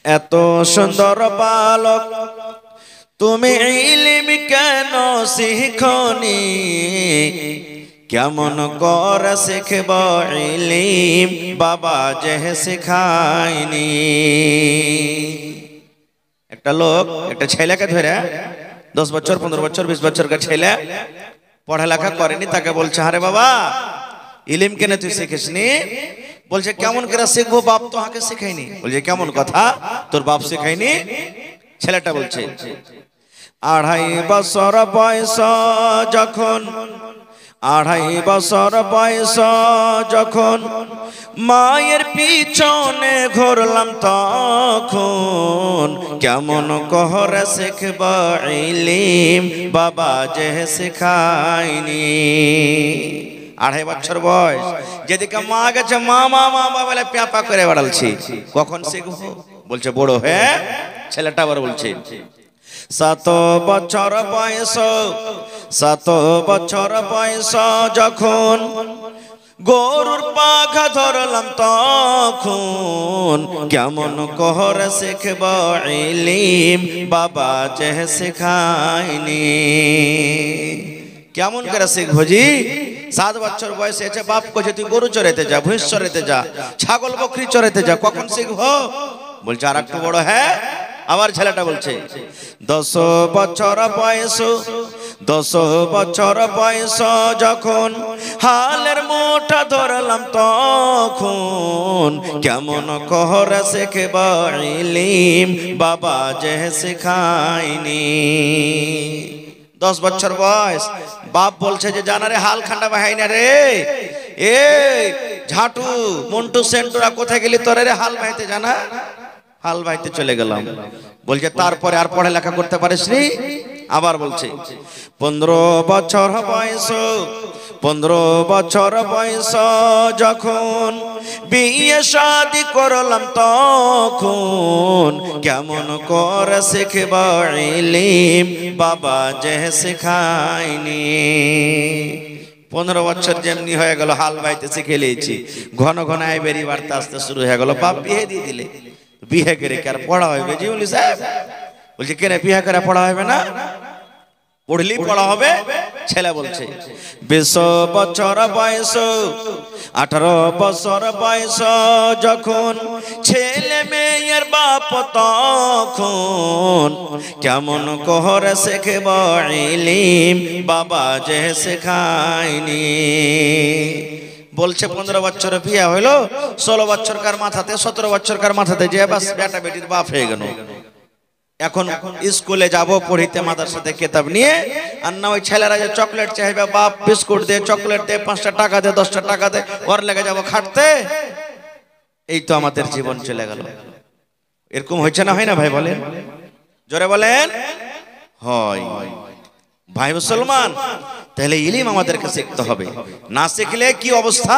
এত সুন্দর বালক তুমি ইলম কেন শিখনি, কেমন করে শিখব ইলম বাবা যে শিখায়নি। একটা লোক একটা ছেলেকে ধরে 10 বছর 15 বছর 20 বছরকার ছেলে পড়ালেখা করেনি, তাকে বলছে আরে বাবা ইলম কেন তুই শিখিসনি? বলছে কেমন করে শিখবো, বাপ তো আমাকে শেখায়নি। বলছে কেমন কথা, তোর বাপ শেখায়নি? ছেলেটা বলছে 2.5 বছর বয়স যখন, 2.5 বছর বয়স যখন মায়ের পিছনে ঘুরলাম তখন, কেমন করে শিখব ইলম বাবা যে শেখায়নি। 2.5 বছর বয়স, যেদিকে মা গেছে মা মা মা বলে প্যাপা করে বেড়ালছি, কখন শিখবো? বলছে বড় হয়ে। ছেলেটা আবার বলছে 7 বছর বয়স, 7 বছর বয়স যখন গরুর পাখা ধরলাম তখন, কেমন করে শিখব ইলম বাবা যে শেখায়নি। কেমন করে শিখবো জি? 7 বছর বয়সে এসে বাপ কইছে তুই গরু চড়াইতে যা, ভুঁইস চড়াইতে যা, ছাগল বকরি চড়াইতে যা, কখন শিখবো? বলছে আর একটু বড় হ্যাঁ। আবার ছেলেটা বলছে 10 বছর বয়স, 10 বছর বয়স যখন হালের মোটা ধরলাম তখন, কেমন করে শিখব ইলম বাবা যে শেখায়নি। 10 বছর বয়স, বাপ বলছে যে জানারে হাল খান্ডা বাহাই না রে, এ ঝাটু মন্টু সেন্টুরা কোথায় গেলি তোরে রে, হাল বাইতে জানা? হাল বাইতে চলে গেলাম। বলছে তারপরে আর পড়ালেখা করতে পারিস নি? আবার বলছে 15 বছর বয়স, 15 বছর বয়স যখন বিয়ে শাদি করলাম তখন, কেমন করে শিখব ইলম বাবা যে শেখায়নি। 15 বছর যেমনি হয়ে গেল হাল বাইতে শিখে লিয়েছি, ঘন ঘন আয় বেরি বাড়তে আসতে শুরু হয়ে গেল। বাপ বিয়ে দিয়ে দিলে, বিয়ে করে কি আর পড়া হবে জি? বলি সাহেব বলছে কেন বিয়ে করে পড়া হবে না? পড়লি পড়া হবে। ছেলে বলছে 20 বছর বয়স, 18 বছর বয়স যখন ছেলে মেয়ের বাপ তখন, কেমন করে শিখব ইলম বাবা যে শেখায়নি। বলছে 15 বছর বিয়ে হইলো, 16 বছরকার মাথাতে 17 বছরকার মাথাতে যে বাস বেটা বেটির বাপ হয়ে গেল। এখন স্কুলে যাব পড়িতে মাদ্রাসাতে কিতাব নিয়ে, আর না ওই ছেলেরা যে চকলেট চাইবে, বাপ বিস্কুট দে চকলেট দে 5টা টাকা দে 10টা টাকা দে, ওর লেগে যাব খাটতে। এই তো আমাদের জীবন চলে গেল। এরকম হয়েছে না হয় না ভাই? বলেন জোরে বলেন। হয় ভাই মুসলমান, তাহলে ইলম আমাদেরকে শিখতে হবে, না শিখলে কি অবস্থা?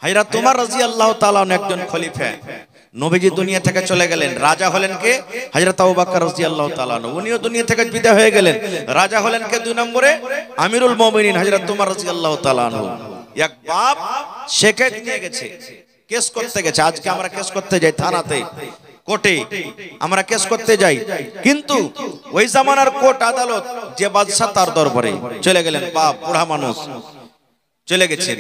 হযরত উমর রাদিয়াল্লাহু তাআলা একজন খলিফা, নবীজি দুনিয়া থেকে চলে গেলেন, রাজা হলেন কে? হযরত আবু বকর রাদিয়াল্লাহু তাআলা, উনিও দুনিয়া থেকে বিদায় হয়ে গেলেন। রাজা হলেন কে 2 নম্বরে? আমিরুল মুমিনিন হযরত উমর রাদিয়াল্লাহু তাআলা। এক বাপ শেখায়ত নিয়ে গেছে, কেস করতে গেছে। আজকে আমরা কেস করতে যাই থানাতে, কোর্টে আমরা কেস করতে যাই, কিন্তু ওই জামানার কোর্ট আদালত যে বাদশা তার দরবারে চলে গেলেন। বাপ বুড়া মানুষ চলে গেছেন,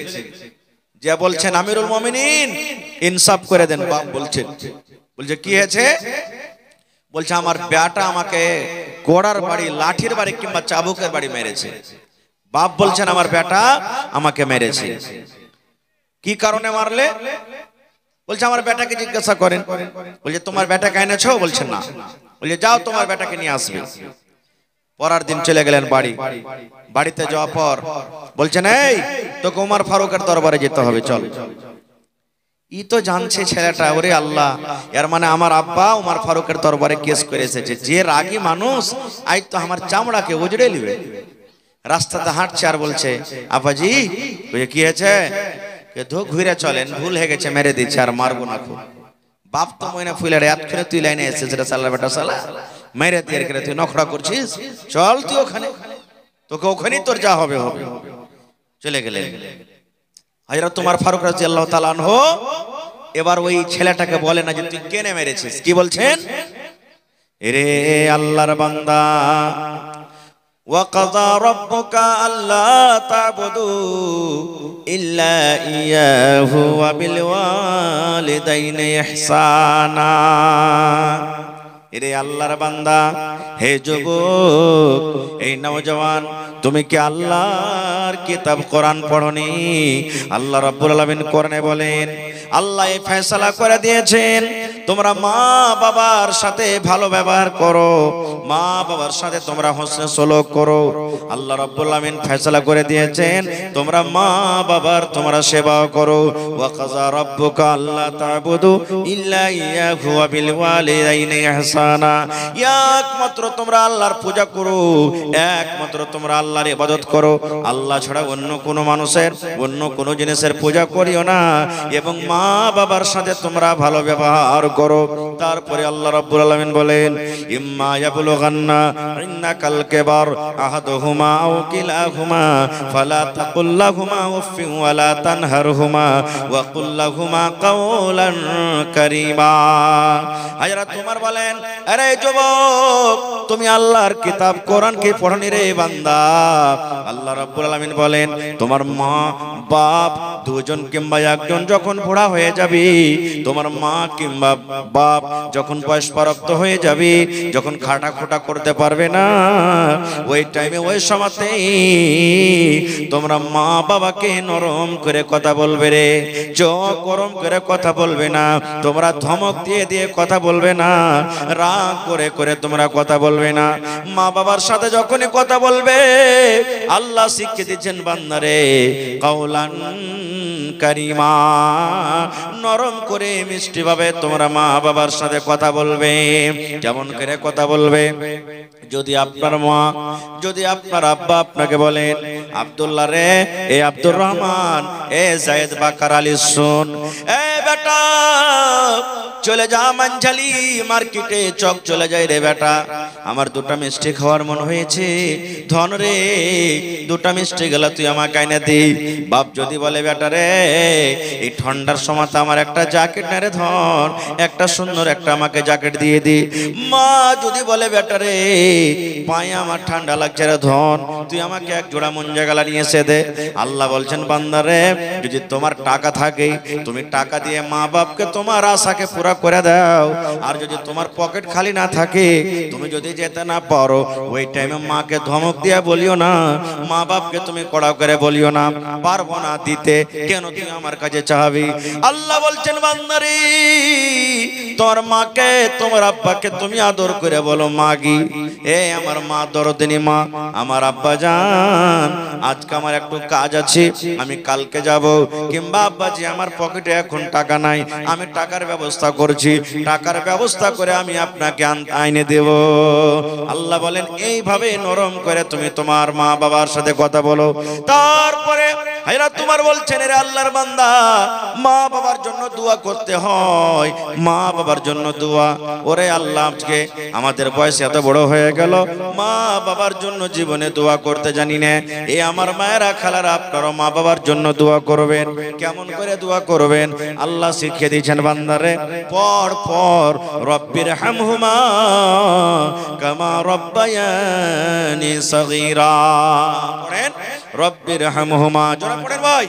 যে বলছেন আমিরুল মুমিনিন ইনসাফ করে দেন। বাপ বলছেন, বলছে কি হয়েছে? বলছে আমার বেটা আমাকে গোড়ার বাড়ি, লাঠির বাড়ি কিংবা চাবুকের বাড়ি মেরেছে। বাপ বলছেন আমার বেটা আমাকে মেরেছে। কি কারণে মারলে? বলছে আমার বেটাকে জিজ্ঞাসা করেন। বলছে তোমার বেটাকে এনেছো? বলছে না। বলছে যাও তোমার বেটাকে নিয়ে আসবে। পরের দিন চলে গেলেন বাড়ি। বাড়িতে যাওয়ার পর বলছেন এই তোকে ওমর ফারুকের দরবারে যেতে হবে, চল। ই তো জানছে ছেলেটা, ওরে আল্লাহ, এর মানে আমার আব্বা ওমর ফারুকের দরবারে কেস করে এসেছে। যে রাগী মানুষ আজ তো আমার চামড়াকে উজড়ে নিবে। রাস্তাতে হাঁটছে আর বলছে আব্বাজি কি হয়েছে? ঘুরে চলেন, ভুল হয়ে গেছে, মেরে দিচ্ছে, আর মারবো না। খুব বাপ তো ময়না ফুলের এত করে তুই লাইনে এসেছিস রে সালা বেটা সালা, মেরে দিয়ে করে তুই নখড়া করছিস, চল তুই ওখানে, তোকে ওখানেই তোর যা হবে হবে। চলে গেলেন। হযরত উমর ফারুক রাদিয়াল্লাহু তাআলা আনহু এবার ওই ছেলেটাকে বলে না যে তুই কেনে মেরেছিস, কি বলছেন? রে আল্লাহর বান্দা, وَقَضَى رَبُّكَ أَلَّا تَعْبُدُوا إِلَّا إِيَّاهُ وَبِالْوَالِدَيْنِ إِحْسَانًا। এরে আল্লাহর বান্দা, হে যুবক, এই নওজওয়ান, তুমি কি আল্লাহর কিতাব কোরআন পড়নি? আল্লাহ রাব্বুল আলামিন কোরআনে বলেন, আল্লাহ এই ফয়সালা করে দিয়েছেন তোমরা মা বাবার সাথে ভালো ব্যবহার করো, মা বাবার সাথে তোমরা হোসনে সলুক করো। আল্লাহ রাব্বুল আলামিন ফয়সালা করে দিয়েছেন তোমরা মা বাবার তোমরা সেবা করো। ওয়া কাযা রাব্বুকা আল্লা তা'বুদু ইল্লা ইয়াহু ওয়া বিল ওয়ালিদাইনি ইহসানা। একমাত্র তোমরা আল্লাহর পূজা করো, একমাত্র তোমরা আল্লাহর ইবাদত করো, আল্লাহ ছাড়া অন্য কোনো মানুষের, অন্য কোনো জিনিসের পূজা করিও না, এবং মা বাবার সাথে তোমরা ভালো ব্যবহার করো। তারপরে আল্লাহ রাব্বুল আলামিন বলেন, ইম্মা ইয়াবলুগান্না ইন্নাকাল কিবার আহাদুহুমা আও কিলাহুমা ফালা তাকুল লাহুমা উফফিন ওয়ালা তানহারহুমা ওয়া কুল লাহুমা কাওলান কারীমা। হযরত ওমর বলেন, আরে যুবক, তুমি আল্লাহর কিতাব কোরআন কি পড়নি রে বান্দা? আল্লাহ রাব্বুল আলামিন বলেন, তোমার মা বাপ দুজন কিংবা একজন যখন বুড়া হয়ে যাবে, তোমার মা কিংবা বাপ যখন বয়স্কপ্রাপ্ত হয়ে যাবে, যখন খাটা খোটা করতে পারবে না, ওই টাইমে ওই সময়তে তোমরা মা বাবাকে নরম করে কথা বলবে রে, চোখ গরম করে কথা বলবে না, তোমরা ধমক দিয়ে দিয়ে কথা বলবে না, রাগ করে করে তোমরা কথা বলবে না। মা বাবার সাথে যখনই কথা বলবে, আল্লাহ শিখিয়ে দিচ্ছেন বান্দারে কাওলান কারীমা, নরম করে মিষ্টি ভাবে তোমরা মা বাবার সাথে কথা বলবে। কেমন করে কথা বলবে? যদি আপনার মা, যদি আপনার আব্বা আপনাকে বলেন, আব্দুল্লাহ রে, এ আব্দুর রহমান, এ জায়েদ বাকার আলী, শুন, এ বেটা চলে যা মানঝালি মার্কেটে, চক চলে যাই রে বেটা, আমার দুটা মিষ্টি খাওয়ার মন হয়েছে, ধন রে দুটা মিষ্টি গেল তুই আমাকে এনে দে। বাপ যদি বলে, বেটা রে এই ঠান্ডার সময় আমার একটা জ্যাকেট না রে ধন, একটা সুন্দর একটা আমাকে জ্যাকেট দিয়ে দি। মা যদি বলে, বেটা রে পায়ে আমার ঠান্ডা লাগছে রে ধন, তুই আমাকে এক জোড়া মুঞ্জা গালা নিয়ে এসে দে। আল্লাহ বলছেন, বান্দা রে, যদি তোমার টাকা থাকে তুমি টাকা দিয়ে মা বাপকে তোমার আশাকে পুরা করে দাও, আর যদি তোমার পকেট খালি না থাকে, তুমি যদি যেতে না পারো, ওই টাইমে মাকে ধমক দিয়া বলিও না, মা বাপকে তুমি কড়া করে বলিও না, পারবো না দিতে, কেন তুই আমার কাছে চাবি। আল্লাহ বলছেন, বান্দারে তোমার মাকে তোমার আব্বাকে তুমি আদর করে বলো, মাগি, এ আমার মা দরদিনী মা, আমার আব্বা জান আজকে আমার একটু কাজ আছে, আমি কালকে যাব, কিংবা আব্বাজি আমার পকেটে এখন টাকা নাই, আমি টাকার ব্যবস্থা করছি, টাকার ব্যবস্থা করে আমি আপনাকে আইনে দেব। আল্লাহ বলেন, এইভাবে নরম করে তুমি তোমার মা বাবার সাথে কথা বলো। তারপরে হায়রা তোমার বলছেন, রে আল্লাহর বান্দা, মা বাবার জন্য দোয়া করতে হয়, মা বাবার জন্য দোয়া। ওরে আল্লাহ, আজকে আমাদের বয়স এত বড় হয়ে গেল, মা বাবার জন্য জীবনে দোয়া করতে জানি না। এই আমার মায়েরা খালারা, আপনারা মা বাবার জন্য দোয়া করবেন। কেমন করে দোয়া করবেন? আল্লাহ শিখিয়ে দিয়েছেন, বান্দারে পড় পড়, রব্বির হামহুমা কামা রব্বায়ানি সগীরা। পড়েন, রব্বির হামহুমা, জোরে পড়েন ভাই,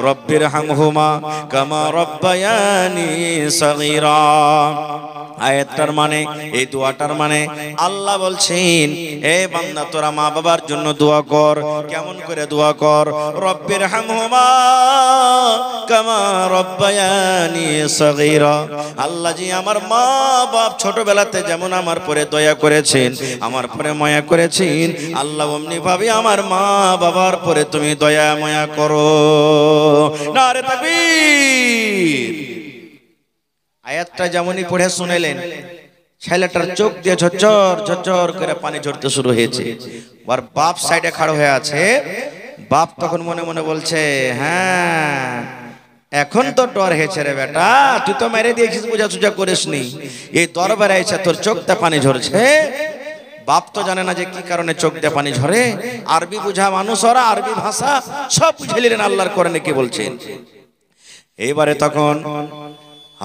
রব্বির হামহুমা কামা রব্বায়ানি সগীরা। আয়াতটার মানে, এই দোয়াটার মানে আল্লাহ বলছেন, এ বান্দা তোরা মা বাবার জন্য দোয়া কর। কেমন করে দোয়া কর? রব্বির হামহুমা কামা রব্বায়ানি সগীরা। আল্লাহ জি আমার মা বাপ ছোটবেলাতে যেমন আমার পরে দয়া করেছেন, আমার পরে মায়া করেছেন, আল্লাহ অমনি ভাবে আমার মা বাবার পরে তুমি দয়া মায়া করো। নারে তাকবীর। আয়াতটা যেমনই পড়ে শুনেলেন, ছেলেটার চোখ দিয়ে ঝরঝর ঝরঝর করে পানি ঝরতে শুরু হয়েছে। আর বাপ সাইডে খাড়া হয়ে আছে। বাপ তখন মনে মনে বলছে, হ্যাঁ এখন তো ডর হয়েছে রে বেটা, তুই তো মেরে দিয়েছিস, বুঝা সুঝা করিসনি, এই দরবারে এসে তোর চোখটা পানি ঝরছে। বাপ তো জানে না যে কি কারণে চোখ দিয়ে পানি ঝরে। আরবি বুঝা মানুষ, ওরা আরবি ভাষা সব বুঝে নিলেন আল্লাহর কোরআনে কি বলছেন। এইবারে তখন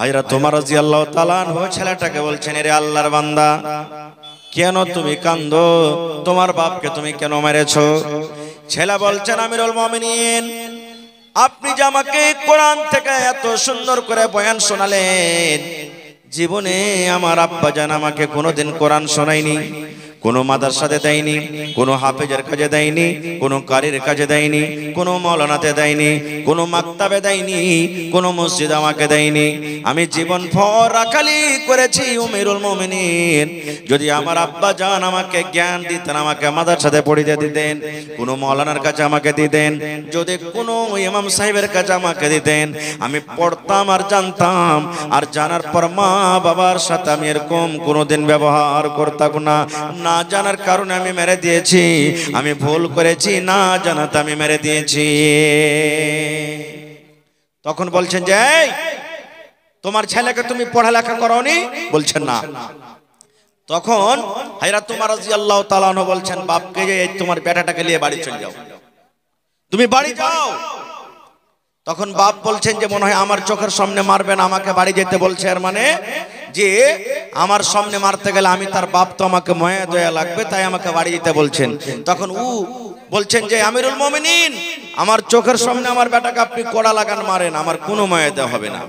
হযরত ওমর রাদিয়াল্লাহু তাআলা আনহু ছেলেটাকে বলছেন, রে আল্লাহর বান্দা, কেন তুমি কান্দো? তোমার বাপকে তুমি কেন মেরেছো? ছেলে বলছেন, আমিরুল মুমিনিন, আপনি যে আমাকে কোরআন থেকে এত সুন্দর করে বয়ান শোনালেন, জীবনে আমার আব্বাজান আমাকে কোনোদিন কোরআন শোনায়নি, কোনো মাদ্রাসাতে দেয়নি, কোনো হাফেজের কাজে দেয়নি, কোনো কারির কাজে দেয়নি, কোনো মাওলানাতে দেয়নি, কোনো মাকতাবে দেয়নি, কোনো মসজিদ আমাকে দেয়নি। আমি জীবন ভর রাখালি করেছি আমিরুল মুমিনিন। যদি আমার আব্বা জান আমাকে জ্ঞান দিতেন, আমাকে মাদ্রাসাতে পড়িয়ে দিতেন, কোনো মাওলানার কাছে আমাকে দিতেন, যদি কোনো ইমাম সাহেবের কাছে আমাকে দিতেন, আমি পড়তাম আর জানতাম। আর জানার পর মা বাবার সাথে আমি এরকম কোনোদিন ব্যবহার করতাম না। না জানার কারণে আমি মেরে দিয়েছি, আমি ভুল করেছি, না জানাতে আমি মেরে দিয়েছি। তখন বলছেন যে, তোমার ছেলেকে তুমি পড়ালেখা করোনি? বলছেন না। তখন হযরত ওমর রাদিয়াল্লাহু তাআলা আনহু বলছেন, বাপকে যে তোমার বেটাটাকে নিয়ে বাড়ি চলে যাও, তুমি বাড়ি যাও। তখন বাপ বলছেন যে, মনে হয় আমার চোখের সামনে মারবেন, আমাকে বাড়ি যেতে বলছে। এর মানে যে আমার সামনে মারতে গেলে আমি তার বাপ, তো আমাকে মায়া দয়া লাগবে, তাই আমাকে বাড়ি যেতে বলছেন। তখন বলছেন যে, আমিরুল মুমিনিন, আমার চোখের সামনে আমার বেটাকে আপনি কড়া লাগান মারেন, আমার কোনো মায়া দেওয়া হবে না।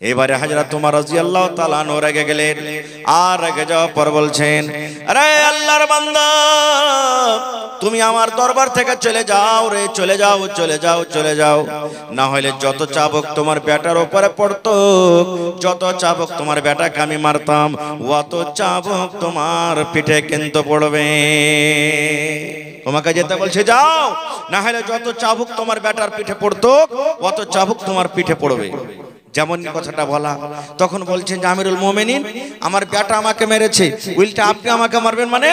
এবারে হযরত ওমর রাদিয়াল্লাহু তাআলা আনহু রেগে গেলেন। আর রেগে যাওয়ার পর বলছেন, আরে আল্লাহর বান্দা, তুমি আমার দরবার থেকে চলে যাও রে, চলে যাও, চলে যাও, চলে যাও। না হলে যত চাবুক তোমার বেটার উপরে পড়তো, যত চাবুক তোমার বেটাকে আমি মারতাম, অত চাবুক তোমার পিঠে কিন্তু পড়বে। তোমাকে যেতে বলছে, যাও, না হলে যত চাবুক তোমার বেটার পিঠে পড়তো, অত চাবুক তোমার পিঠে পড়বে। যেমন কথাটা বলা, তখন বলছেন যে, আমিরুল মুমিনিন, আমার বেটা আমাকে মেরেছে, উল্টা আপনি আমাকে মারবেন মানে?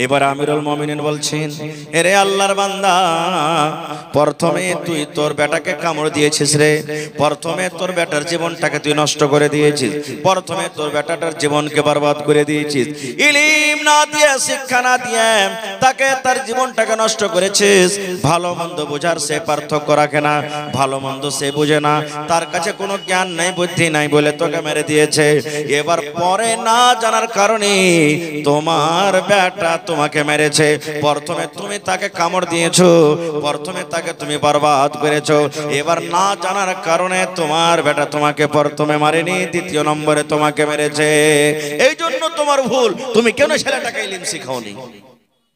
এবার আমিরুল মুমিনিন বলছেন, রে আল্লাহর বান্দা, প্রথমে তুই তোর বেটাকে কামড় দিয়েছিস রে, প্রথমে তোর বেটার জীবনটাকে তুই নষ্ট করে দিয়েছিস, প্রথমে তোর বেটাটার জীবনকে বরবাদ করে দিয়েছিস। ইলম না দিয়ে, শিক্ষা না দিয়ে তাকে তার জীবনটাকে নষ্ট করেছিস। ভালো মন্দ বোঝার সে পার্থক্য রাখে না, ভালো মন্দ সে বুঝে না, তার কাছে কোনো জ্ঞান নাই, বুদ্ধি নাই বলে তোকে মেরে দিয়েছে। এবার পরে না জানার কারণে তোমার বেটা তোমাকে মেরেছে। প্রথমে তুমি তাকে কামড় দিয়েছো, প্রথমে তাকে তুমি বরবাদ করেছো। এবার না জানার কারণে তোমার বেটা তোমাকে প্রথমে মারেনি, দ্বিতীয় নম্বরে তোমাকে মেরেছে। এই জন্য তোমার ভুল, তুমি কেন ছেলেটাকে ইলম শিখাওনি।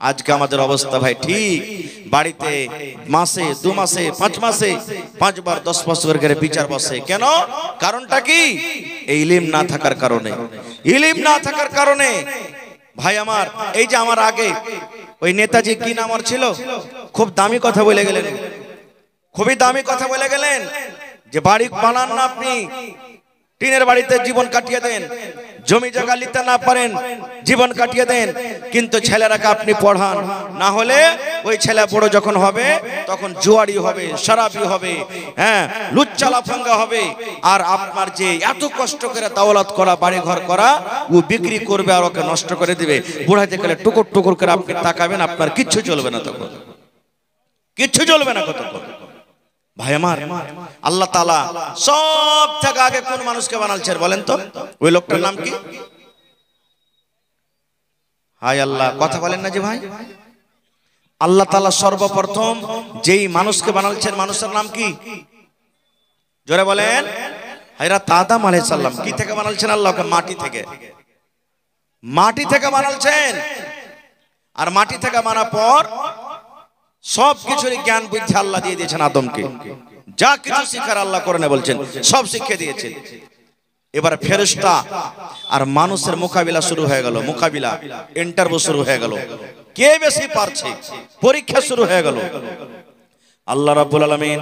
আজকে আমাদের অবস্থা ভাই ঠিক, বাড়িতে মাসে, 2 মাসে, 5 মাসে 5 বার 10 বছর করে বিচার বসে। কেন? কারণটা কি? এই ইলম না থাকার কারণে। ইলম না থাকার কারণে ভাই আমার, এই যে আমার আগে ওই নেতাজি কি নাম আর ছিল, খুব দামি কথা বলে গেলেন, খুবই দামি কথা বলে গেলেন যে বাড়ি বানান না আপনি, টিনের বাড়িতে জীবন কাটিয়ে দেন, জমি জায়গা নিতে না পারেন, জীবন কাটিয়ে দেন, কিন্তু ছেলেরাকে আপনি পড়ান, না হলে ওই ছেলে বড় যখন হবে তখন জুয়ারি হবে, শরাবি হবে, হ্যাঁ, লুচ্চা লাফাঙ্গা হবে। আর আপনার যে এত কষ্ট করে দাওলাত করা, বাড়ি ঘর করা, ও বিক্রি করবে আর ওকে নষ্ট করে দিবে। বুড়াতে গেলে টুকুর টুকুর করে আপনি তাকাবেন, আপনার কিচ্ছু চলবে না, তখন কিচ্ছু চলবে না। কতক্ষণ ভাই আমার, আল্লাহ তাআলা সব থেকে আগে কোন মানুষকে বানালছেন বলেন তো? ওই লোকটার নাম কি? হায় আল্লাহ, কথা বলেন না যে ভাই। আল্লাহ তাআলা সর্বপ্রথম যেই মানুষকে বানালছেন, মানুষের নাম কি? জোরে বলেন। হযরত আদম আলাইহিস সালাম। কি থেকে বানালছেন আল্লাহকে? মাটি থেকে। মাটি থেকে বানালছেন। আর মাটি থেকে বানার পর সব কিছুর জ্ঞান বুদ্ধি আল্লাহ দিয়ে দিয়েছেন আদমকে। যা কিছু শিখার আল্লাহ কোরআনে বলছেন সব শিখিয়ে দিয়েছেন। এবার ফেরেশতা আর মানুষের মোকাবিলা শুরু হয়ে গেল, মোকাবিলা, ইন্টারভিউ শুরু হয়ে গেল, কে বেশি পারছে, পরীক্ষা শুরু হয়ে গেল। আল্লাহ রাব্বুল আলামিন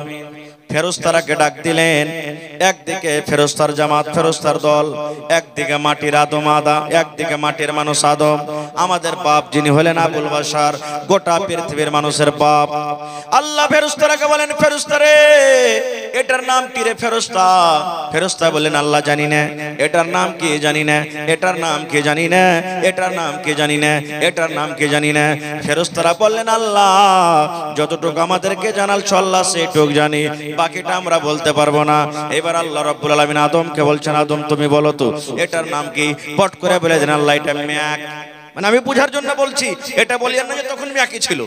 ফেরেশতারাকে ডাক দিলেন। একদিকে ফেরেশতার জামাত, ফেরেশতার দল, একদিকে মাটির আদম আদা, একদিকে মাটির মানুষ আদম, আমাদের বাপ যিনি হলেন আবুল বাশার, গোটা পৃথিবীর মানুষের বাপ। আল্লাহ ফেরেশতারাকে বলেন, ফেরেশতারে এটার নাম কি রে ফেরেশতা? ফেরেশতা বললেন আল্লাহ জানি না। এটার নাম কি জানি না, এটার নাম কি জানি না, এটার নাম কি জানি না, এটার নাম কি জানি না। ফেরেশতারা বললেন আল্লাহ যতটুকু আমাদেরকে জানালছো আল্লাহ সেটুকু জানি, বাকিটা আমরা বলতে পারবো না। এবার আল্লাহ রাব্বুল আলামিন আদমকে বলছেন আদম তুমি বলো তো এটার নাম কি? পট করে বলে দেন আল্লাহ এটা ম্যাক। মানে আমি বুঝার জন্য বলছি, এটা বলিয়েন না যে তখন ম্যাকই ছিল।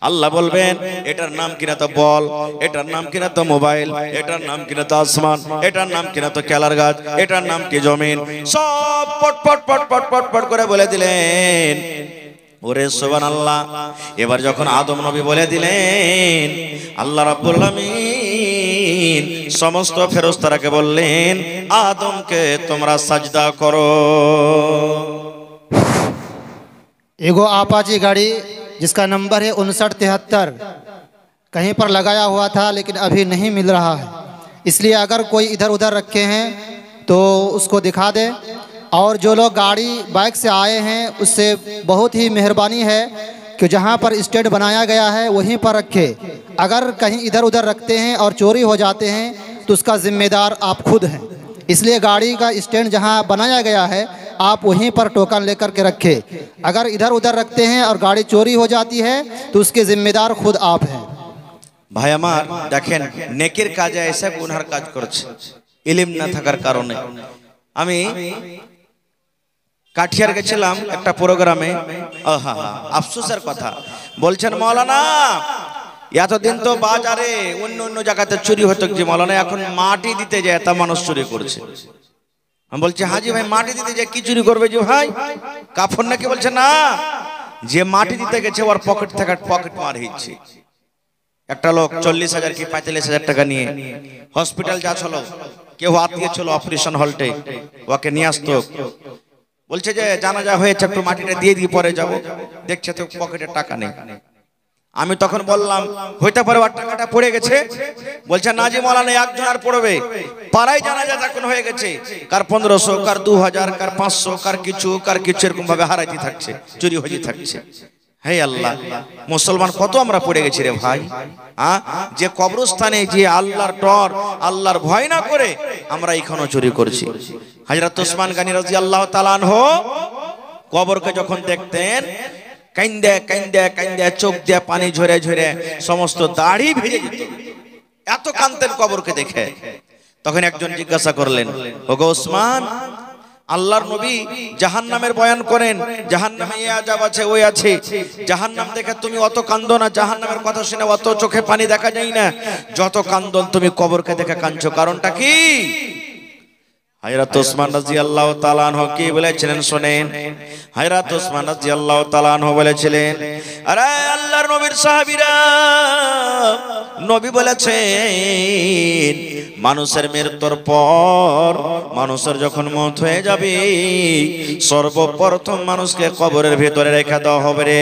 আল্লাহ বলবেন এটার নাম কিনা তো বল, এটার নাম কিনা তো মোবাইল, এটার নাম কিনা তো আসমান, এটার নাম কিনা তো কেলার গাছ, এটার নাম কি জমিন। সব পট পট পট পট পট পট করে বলে দিলেন। ওরে সুবহানাল্লাহ। এবার যখন আদম নবী বলে দিলেন আল্লাহ রাব্বুল আলামিন সমস্ত ফেরেশতারাকে বললেন আদমকে তোমরা সাজদা করো। एगो आपाची गाड़ी जिसका नंबर है 5973 कहीं पर लगाया हुआ था लेकिन अभी नहीं मिल रहा है, इसलिए अगर कोई इधर उधर रखे हैं तो उसको दिखा दें। और जो लोग गाड़ी बाइक से आए हैं उससे बहुत ही मेहरबानी है कि जहां पर स्टैंड बनाया गया है वहीं पर रखे। अगर कहीं इधर उधर रखते हैं और चोरी हो जाते हैं तो उसका ज़िम्मेदार आप खुद हैं, इसलिए गाड़ी का स्टैंड जहां बनाया गया है आप वहीं पर टोकन लेकर के रखें। अगर इधर उधर रखते हैं और गाड़ी चोरी हो जाती है तो उसके ज़िम्मेदार खुद आप हैं। ভাই আমার দেখেন নেকির কাজে এসে গুনার কাজ করছে ইলম না থাকার কারণে। আমি কাঠিয়ার গেছিলাম একটা প্রোগ্রামে, আফসোসের কথা বলছেন মৌলানা এতদিন তো বাজারে অন্য অন্য জায়গাতে চুরি হতো যে মৌলানা এখন মাটি দিতে যায় তা মানুষ চুরি করছে। আমি বলছি হাজি ভাই মাটি দিতে যায় কি চুরি করবে যে ভাই? কাফন নাকি? বলছে না, যে মাটি দিতে গেছে ওর পকেট থেকে পকেট মার হয়েছে। একটা লোক 40,000 কি 45,000 টাকা নিয়ে হসপিটাল যাচ্ছিল, কেউ আত্মীয় ছিল অপারেশন হলটে, ওকে নিয়ে আসতো। বলছে যে জানাজা হয়েছে একটু মাটিটা দিয়ে দিয়ে পরে যাব, দেখছে তো পকেটে টাকা নেই। আমি তখন বললাম হইতে পারে ওর টাকাটা পড়ে গেছে। বলছে না জি মৌলানা একজন আর পড়বে, পাড়ায় জানাজা তখন হয়ে গেছে, কার 1500 কার 2000 কার 500 কার কিছু এরকম ভাবে হারাইতে থাকছে, চুরি হয়ে থাকছে। হে আল্লাহ, মুসলমান কত আমরা পড়ে গেছি রে ভাই। যে কবরস্থানে যে আল্লাহর ডর আল্লাহর ভয় না করে আমরা এখনো চুরি করছি। হযরত ওসমান গনি রাদিয়াল্লাহু তাআলা আনহু কবরকে যখন দেখতেন কাইন্দে কাইন্দে কাইন্দে চোখ দিয়ে পানি ঝরে ঝরে সমস্ত দাড়ি ভিজে যেত, এত কাঁদতেন কবরকে দেখে। তখন একজন জিজ্ঞাসা করলেন ওগো ওসমান, আল্লাহর নবী জাহান্নামের বয়ান করেন, জাহান্নামে এই আযাব আছে ওই আছে, জাহান্নাম দেখে তুমি অত কাঁদো না, জাহান্নামের কথা শুনে অত চোখে পানি দেখা যায় না, যত কান্দন তুমি কবরকে দেখে কাঁদছো, কারণটা কি? হযরত ওসমান রাদিয়াল্লাহু তাআলা আনহু কি বলেছিলেন শুনেন। হযরত ওসমান রাদিয়াল্লাহু তাআলা আনহু বলেছিলেন, আরে আল্লাহর নবীর সাহাবীরা, নবী বলেছেন মানুষের মৃত্যুর পর মানুষের যখন মওত হয়ে যাবে সর্বপ্রথম মানুষকে কবরের ভিতরে রেখে দেওয়া হবে রে।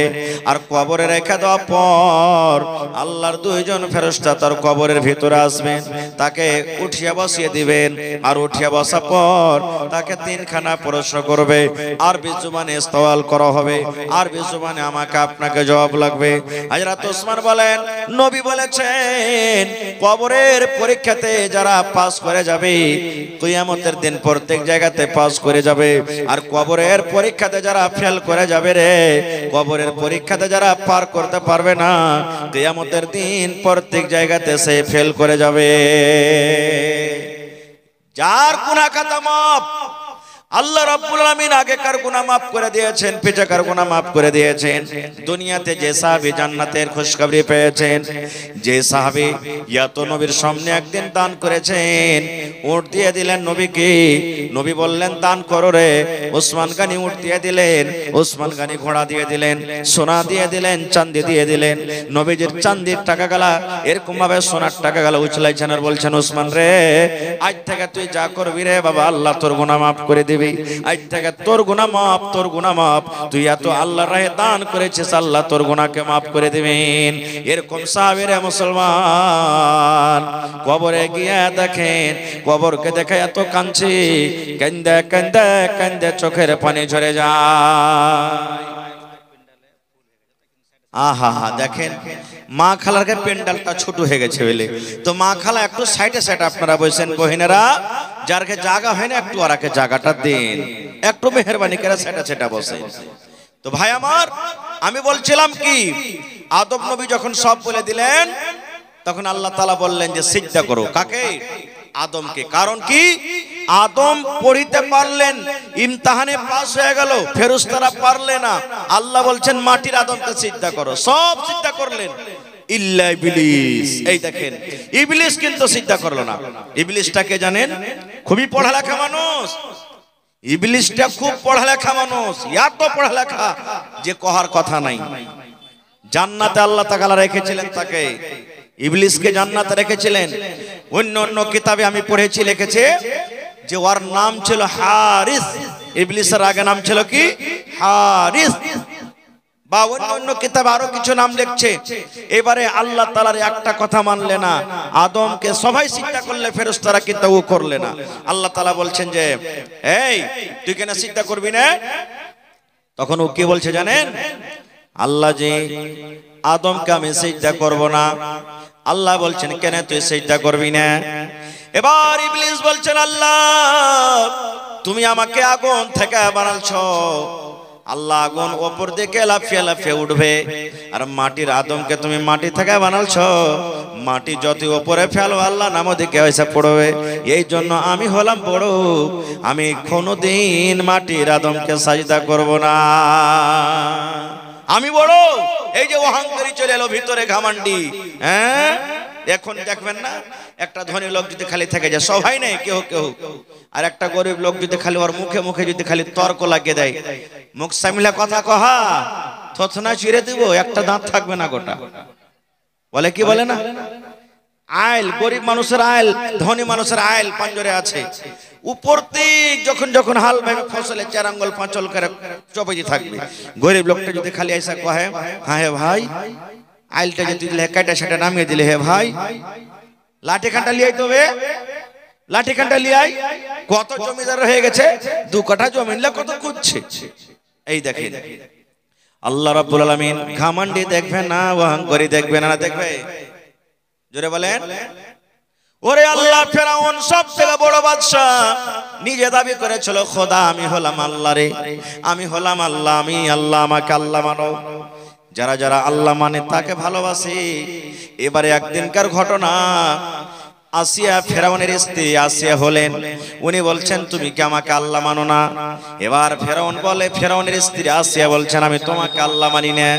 আর কবরে রেখে দেওয়ার পর আল্লাহর দুইজন ফেরেশতা তার কবরের ভিতরে আসবেন, তাকে উঠিয়ে বসিয়ে দিবেন। আর উঠিয়ে বসা পর তাকে তিনখানা প্রশ্ন করবে, আরবি জবানে সওয়াল করা হবে, আরবি জবানে আমাকে আপনাকে জবাব লাগবে। হযরত ওসমান বলেন নবী বলেছেন কবরের পরীক্ষাতে যারা পাস করে যাবে কিয়ামতের দিন প্রত্যেক জায়গাতে পাস করে যাবে। আর কবরের পরীক্ষাতে যারা ফেল করে যাবে রে, কবরের পরীক্ষাতে যারা পার করতে পারবে না কিয়ামতের দিন প্রত্যেক জায়গাতে সে ফেল করে যাবে। যার গুনাহ খাতা মাফ, আল্লাহ রাব্বুল আলামিন আগেকার গুনাহ মাফ করে দিয়েছেন, পিছাকার গুনাহ মাফ করে দিয়েছেন। দুনিয়াতে যে সাহাবী জান্নাতের খুশখবরি পেয়েছেন, যে সাহাবী ইয়াত নবীর সামনে একদিন দান করেছেন, উট দিয়ে দিলেন নবীকে, নবী বললেন দান করো রে। ওসমান গনি উট দিয়ে দিলেন, ওসমান গনি ঘোড়া দিয়ে দিলেন, সোনা দিয়ে দিলেন, চাঁদি দিয়ে দিলেন। নবীজির চাঁদির টাকা গলা এরকম ভাবে সোনার টাকা গলা উছলাইছেন আর বলছেন ওসমান রে আজ থেকে তুই যা করবি রে বাবা আল্লাহ তোর গুনাহ মাফ করে দিবে। আজ থেকে তোর গুনাহ মাফ, তোর গুনাহ মাফ, তুই এত আল্লাহর রাহে দান করেছিস আল্লাহ তোর গুনাহকে মাফ করে দিবেন। এরকম সাহাবীরা মুসলমান কবরে গিয়ে দেখেন, কবরকে দেখে এত কাঁদছে, কান্দে কান্দে কান্দে চোখের পানি ঝরে যায়। আহা হা, দেখেন মা খালার পেন্ডালটা ছোট হয়ে গেছে বলে তো মা খালা একটু সাইডে সাইডে আপনারা বসেন বহিনেরা, যারকে জায়গা হয় না একটু আরাকে জায়গাটা দেন, একটু মেহরবানি করে সাইডে সাইডে বসে। তো ভাই আমার, আমি বলছিলাম কি, আদম নবী যখন সব বলে দিলেন তখন আল্লাহ তাআলা বললেন যে সিজদা করো। কাকে? আদমকে। কারণ কি, আদম পড়িতে পারলেন, ইমতিহানে পাস হয়ে গেল, ফেরেশতারা পারলে না, আল্লাহ বলছেন মাটির আদমকে সিজদা করো। সব সিজদা করলেন ইল্লা ইবলিস। এই দেখেন ইবলিস কিন্তু সিজদা করলো না। ইবলিসটাকে জানেন? খুবই পড়ালেখা মানুষ। ইবলিসটা খুব পড়ালেখা মানুষ, এত পড়ালেখা যে কহার কথা নাই। জান্নাতে আল্লাহ তাআলা রেখেছিলেন তাকে, ইবলিসকে জান্নাতে রেখেছিলেন। অন্য অন্য কিতাবে আমি পড়েছি লিখেছে যে ওর নাম ছিল হারিস। ইবলিসের আগে নাম ছিল কি? হারিস। বা অন্য অন্য কিতাবে আরো কিছু নাম লিখছে। এবারে আল্লাহ তাআলার একটা কথা মানলে না, আদমকে সবাই সিজদা করলে ফেরেশতারা কিন্তু ও করলে না। আল্লাহ তাআলা বলছেন যে এই তুই কেন সিজদা করবি না? তখন ও কি বলছে জানেন? আল্লাহ যে আদমকে আমি সিজদা করব না। আল্লাহ বলছেন কেন তুই সিজদা করবি না? এবার ইবলিস বলছেন আল্লাহ তুমি আমাকে আগুন থেকে বানালছো, আল্লাহ আগুন উপর দিকে লাফিয়ে লাফিয়ে উঠবে, আর মাটির আদমকে তুমি মাটি থেকে বানালছো, মাটি যত উপরে ফেলো আল্লাহ নাম দিকে এসে পড়বে। এই জন্য আমি হলাম বড়, আমি কোনোদিন মাটির আদমকে সাজদা করব না। আমি বড়। এই যে অহংকারী চলে এলো ভিতরে, ঘামান্ডি। হ্যাঁ, এখন দেখবেন না, একটা ধনী লোক যদি খালি থেকে যায় সবাই নেই কেউ কেউ, আর একটা গরিব লোক যদি খালি ওর মুখে মুখে যদি খালি তর্ক লাগিয়ে দেয়, মুখ সামলা কথা কহা থথনা চিরে দিব, একটা দাঁত থাকবে না গোটা। বলে কি বলে না, আইল গরিব মানুষের আইল, ধনী মানুষের আইল পাঞ্জরে আছে। উপর দিক যখন যখন হাল ভাবে ফসলে 4 আঙ্গুল 5 আঙ্গুল করে চপেজি থাকবে। গরিব লোকটা যদি খালি আইসা কহে হ্যাঁ হে ভাই, আইলটা যদি দিলে কাটা সেটা নামিয়ে দিলে, হে ভাই লাঠি কাঁটা লিয়াই তবে, লাঠি কাঁটা লিয়াই। কত জমিদার হয়ে গেছে, 2 কাঠা জমি কত খুঁজছে। এই দেখেন আল্লাহ রাব্বুল আলামিন ঘামান্ডি দেখবে না, অহংকারী দেখবে না, দেখবে? জোরে বলেন। ওরে আল্লাহ, ফেরাউন সব থেকে বড় বাদশা, নিজে দাবি করেছিল খোদা আমি হলাম আল্লাহ রে, আমি হলাম আল্লাহ, আমি আল্লাহ, আমাকে আল্লাহ মানো। যারা যারা আল্লাহ মানে তাকে ভালোবাসে। এবারে একদিনকার ঘটনা, আসিয়া ফেরাউনের স্ত্রী আসিয়া হলেন, উনি বলছেন তুমি কি আমাকে আল্লাহ মানো না? এবার ফেরাউন বলে, ফেরাউনের স্ত্রী আসিয়া বলছেন আমি তোমাকে আল্লাহ মানি না।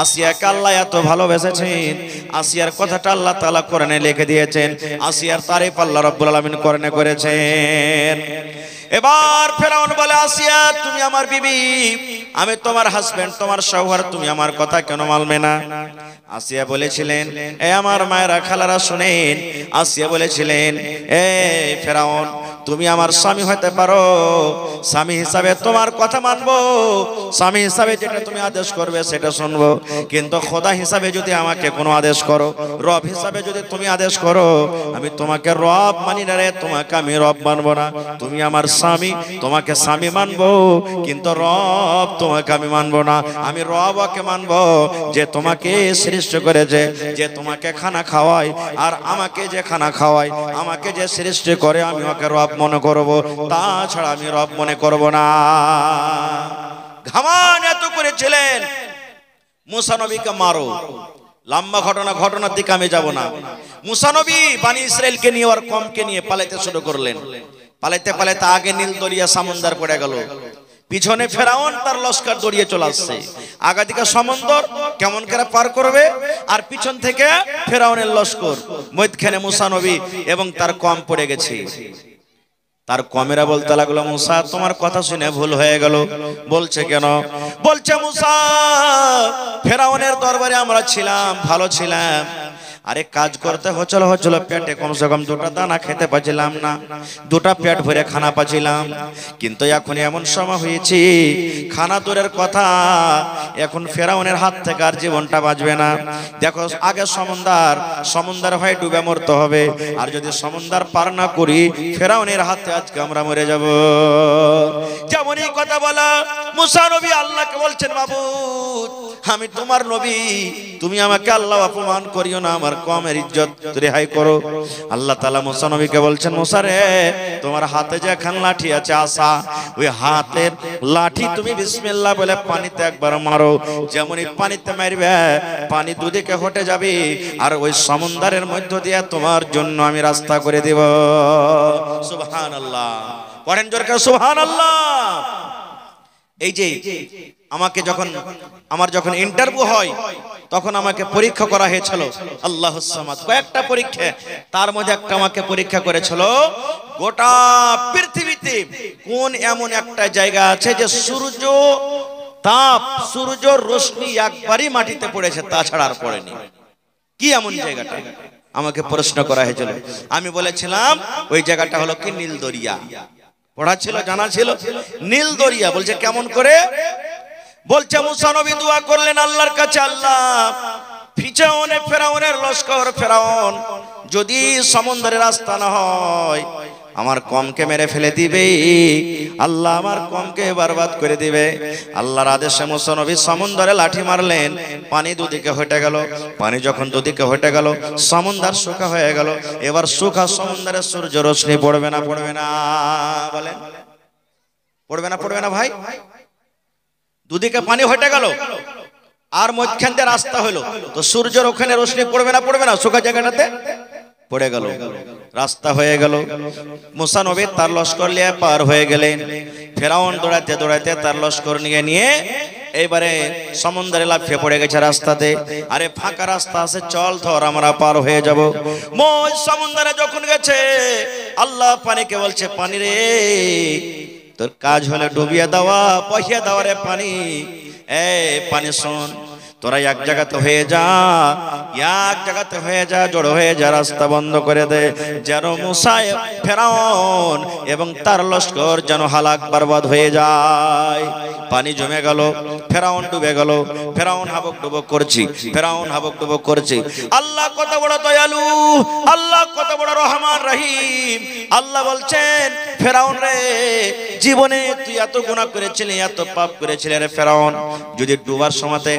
আসিয়াকে আল্লাহ এত ভালোবেসেছেন, আসিয়ার কথাটা আল্লাহ তাআলা কোরআনে লিখে দিয়েছেন, আসিয়ার তারিফ আল্লাহ রাব্বুল আলামিন কোরআনে করেছেন। এবার ফেরাউন বলে আসিয়া তুমি আমার বিবি, আমি তোমার হাজবেন্ড, তোমার শওহর, তুমি আমার কথা কেন মানবে না? আসিয়া বলেছিলেন এ আমার মায়েরা খালারা শুনেন, আসিয়া বলেছিলেন এ ফেরাউন তুমি আমার স্বামী হতে পারো, স্বামী হিসাবে তোমার কথা মানবো, স্বামী হিসাবে যেটা তুমি আদেশ করবে সেটা শুনবো, কিন্তু খোদা হিসাবে যদি আমাকে কোনো আদেশ করো, রব হিসাবে যদি তুমি আদেশ করো, আমি তোমাকে রব মানি না রে, তোমাকে আমি রব মানবো না। তুমি আমার স্বামী, তোমাকে স্বামী মানবো, কিন্তু রব তোমাকে আমি মানবো না। আমি রবকে মানবো যে তোমাকে সৃষ্টি করেছে, যে তোমাকে খানা খাওয়ায়, আর আমাকে যে খানা খাওয়ায়, আমাকে যে সৃষ্টি করে আমি ওকে রব মনে করব, তাছাড়া আমি রব মনে করব না। ঘামান এত করেছিলেন মুসা নবীকে মারো। লম্বা ঘটনা, ঘটনার দিকে আমি যাব না। মুসা নবী বানি ইসরাইলকে নিয়ে আর কমকে নিয়ে পালাইতে শুরু করলেন। পালাইতে পালাইতে আগে নীল দরিয়া সমুদ্র পড়ে গেল, পিছনে ফেরাউন তার লস্কর দড়িয়ে চলে আসছে। আগা দিকে সমুদ্র কেমন করে পার করবে, আর পিছন থেকে ফেরাউনের লস্কর। মধ্যখানে মুসা নবী এবং তার কম পড়ে গেছে। তার কমেরা বলতে লাগলো মুসা তোমার কথা শুনে ভুল হয়ে গেল। বলছে কেন? বলছে মুসা ফেরাউনের দরবারে আমরা ছিলাম, ভালো ছিলাম, আরে কাজ করতে হচ্ছিল পেটে কমসে কম দুটো দানা খেতে পাচ্ছিলাম না, দুটা পেট ভরে খানা পাচ্ছিলাম। কিন্তু এখন এমন সময় হয়েছে, খানা দূরের কথা, এখন ফেরাউনের হাত থেকে আর জীবনটা বাঁচবে না। দেখো আগে সমুদ্র হয় ডুবে মরতে হবে, আর যদি সমুদ্র পার না করি ফেরাউনের হাতে আজকে আমরা মরে যাব। যেমন এই কথা বলা মুসা নবী আল্লাহকে বলছেন, মাবুদ আমি তোমার নবী, তুমি আমাকে আল্লাহ অপমান করিও না, আমার কমের ইজ্জত রেহাই করো। আল্লাহ তাআলা মুসা নবীকে বলছেন, মুসা রে তোমার হাতে যে এখন লাঠি আছে আসা, ওই হাতের লাঠি তুমি বিসমিল্লাহ বলে পানিতে একবার মারো, যেমনই পানিতে মারবে পানি দুদিকে হটে যাবে, আর ওই সমুদ্রের মধ্য দিয়ে তোমার জন্য আমি রাস্তা করে দেব। সুবহানাল্লাহ, পড়েন জোরে করে সুবহানাল্লাহ। এই যে আমার যখন ইন্টারভিউ হয় তখন আমাকে পরীক্ষা করা হয়েছিল আল্লাহুস সামাদ, কয়েকটা পরীক্ষা, তার মধ্যে একটা আমাকে পরীক্ষা করেছিল গোটা পৃথিবীতে কোন এমন একটা জায়গা আছে যে সূর্য রশ্মি একবারই মাটিতে পড়েছে, তাছাড়া আর পড়েনি। কি এমন জায়গাটা আমাকে প্রশ্ন করা হয়েছিল। আমি বলেছিলাম ওই জায়গাটা হলো কি নীল দরিয়া। পড়া ছিল, জানা ছিল, নীল দরিয়া। বলছে কেমন করে? বলছে মুসা নবী দোয়া করলেন আল্লাহর কাছে, আল্লাহ ফেরাউনের লস্কর, ফেরাউন যদি সমুদ্রের রাস্তা না হয় আমার কমকে মেরে ফেলে দিবে, আল্লাহ আমার কমকে বরবাদ করে দিবে। আল্লাহর আদেশে মুসা নবী সমুদ্রে লাঠি মারলেন, পানি দুদিকে হটে গেল। পানি যখন দুদিকে হটে গেল সমুদ্র শুকা হয়ে গেল। এবার শুকা সমুদ্রে সূর্য রশ্মি পড়বে না বলেন? পড়বে না ভাই? দুদিকে পানি হটে গেল আর মধ্যখান দিয়ে রাস্তা হলো, তো সূর্যের ওখানে রশ্মি পড়বে না শুকা জায়গাটাতে? পড়ে গেল, রাস্তা হয়ে গেল। মুসা নবী তার লস্কর নিয়ে পার হয়ে গেলেন। ফেরাউন দৌড়াইতে তার লস্কর নিয়ে এইবারে সমুদ্রে লাফিয়ে পড়ে গেছে রাস্তাতে। আরে ফাঁকা রাস্তা আছে, চল ধর আমরা পার হয়ে যাব। মই সমুদ্রে যখন গেছে আল্লাহ পানিকে বলছে, পানি রে তোর কাজ হলে ডুবিয়ে দেওয়া, পয়সা দেওয়া রে পানি। পানি শোন, তোরা এক জায়গাতে হয়ে যা, জড়ো হয়ে যা, রাস্তা বন্ধ করে দে, যেন মুসা ফেরাউন এবং তার লস্কর যেন হালাক বরবাদ হয়ে যায়। পানি জমে গেল, ফেরাউন ডুবে গেল, ফেরাউন হাবক ডুবক করছে। আল্লাহ কত বড় দয়ালু, আল্লাহ কত বড় রহমান রহিম। আল্লাহ বলছেন, ফেরাউন রে জীবনে তুই এত গুনাহ করেছিলি, এত পাপ করেছিলি রে ফেরাউন, যদি ডুবার সময়তে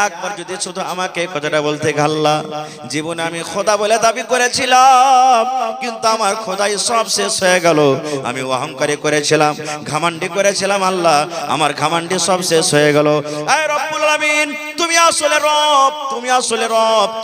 একবার যদি শুধু আমাকে কথাটা বলতে, আল্লাহ জীবনে আমি খোদা বলে দাবি করেছিলাম, কিন্তু আমার খোদাই সব শেষ হয়ে গেল। আমি অহংকারী করেছিলাম, ঘামান্ডি করেছিলাম, আল্লাহ আমার ঘামান্ডি সব শেষ হয়ে গেল। আয় রব্বুল আলামিন, তুমি আসলে রব,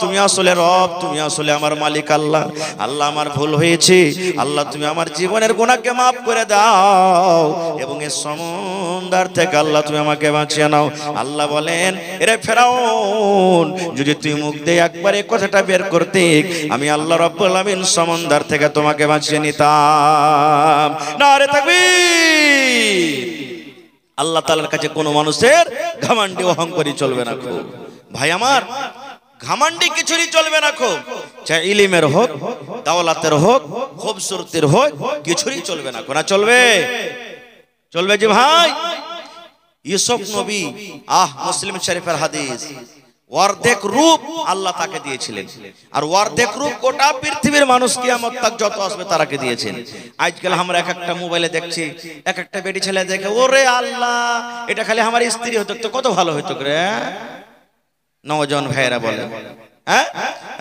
তুমি আসলে আমার মালিক। আল্লাহ আমার ভুল হয়েছে, আল্লাহ তুমি আমার জীবনের গুনাহকে মাফ করে দাও এবং এই সমুদ্র থেকে আল্লাহ তুমি আমাকে বাঁচিয়ে নাও। আল্লাহ বলেন, এরে ফেরাউন যদি তুই মুখ দিয়ে একবার এই কথাটা বের করতে, আমি আল্লাহ রাব্বুল আলামিন সমুদ্র থেকে তোমাকে বাঁচিয়ে নিতাম। নারে তাকবীর। আল্লাহ তাআলার কাছে কোনো মানুষের ঘমন্ডি অহংকারী চলবে না। খুব ভাই আমার, ঘমন্ডি কিছুরই চলবে না। খুব চাই ইলমের হোক, দাওলাতের হোক, খুবসুরতির হোক, কিছুরই চলবে না। কোনা চলবে যে ভাই। ইউসুফ নবী, মুসলিম শরীফের হাদিস, অর্ধেক রূপ আল্লাহ তাকে দিয়েছিলেন, আর অর্ধেক রূপ গোটা পৃথিবীর মানুষ কিয়ামত তাক যত আসবে তারাকে দিয়েছেন। আজকাল আমরা এক একটা মোবাইলে দেখছি, এক একটা বেটি ছেলে দেখে, ওরে আল্লাহ এটা খালি আমার স্ত্রী হতো তো কত ভালো হতো রে। নওজোয়ান ভাইয়েরা বলে,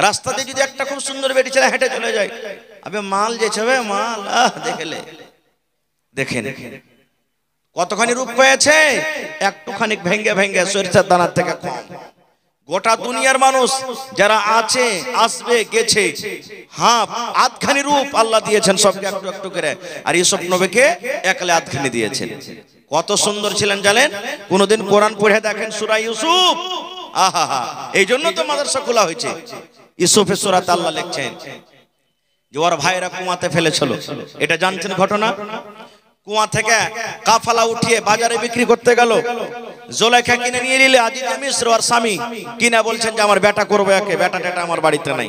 রাস্তাতে যদি একটা খুব সুন্দর বেটি ছেলে হেঁটে চলে যায়, আবে মাল যে ছবে মাল দেখেন কতখানি রূপ পেয়েছে, একটুখানি ভেঙ্গে সরিষার দানার থেকে কম। গোটা দুনিয়ার মানুষ যারা আছে, আসবে, গেছে, আধখানি রূপ আল্লাহ দিয়েছেন সবকে একটু একটু করে, আর ইউসুফ নবীকে একলে আধখানি দিয়েছেন। কত সুন্দর ছিলেন জানেন? কোনদিন কোরআন পড়ে দেখেন সূরা ইউসুফ, এই জন্য তো মাদ্রাসা খোলা হয়েছে। ইউসুফের সূরাতে আল্লাহ লিখছেন যে ওর ভাইরা কুয়াতে ফেলেছিল, এটা জানছেন ঘটনা? কুয়া থেকে কাফালা উঠিয়ে বাজারে বিক্রি করতে গেল, জোলাইখা কিনে নিয়ে নিলে আজিজে মিশ্র আর স্বামী কিনা বলছেন যে আমার বেটা করবো একে, বেটা টেটা আমার বাড়িতে নাই,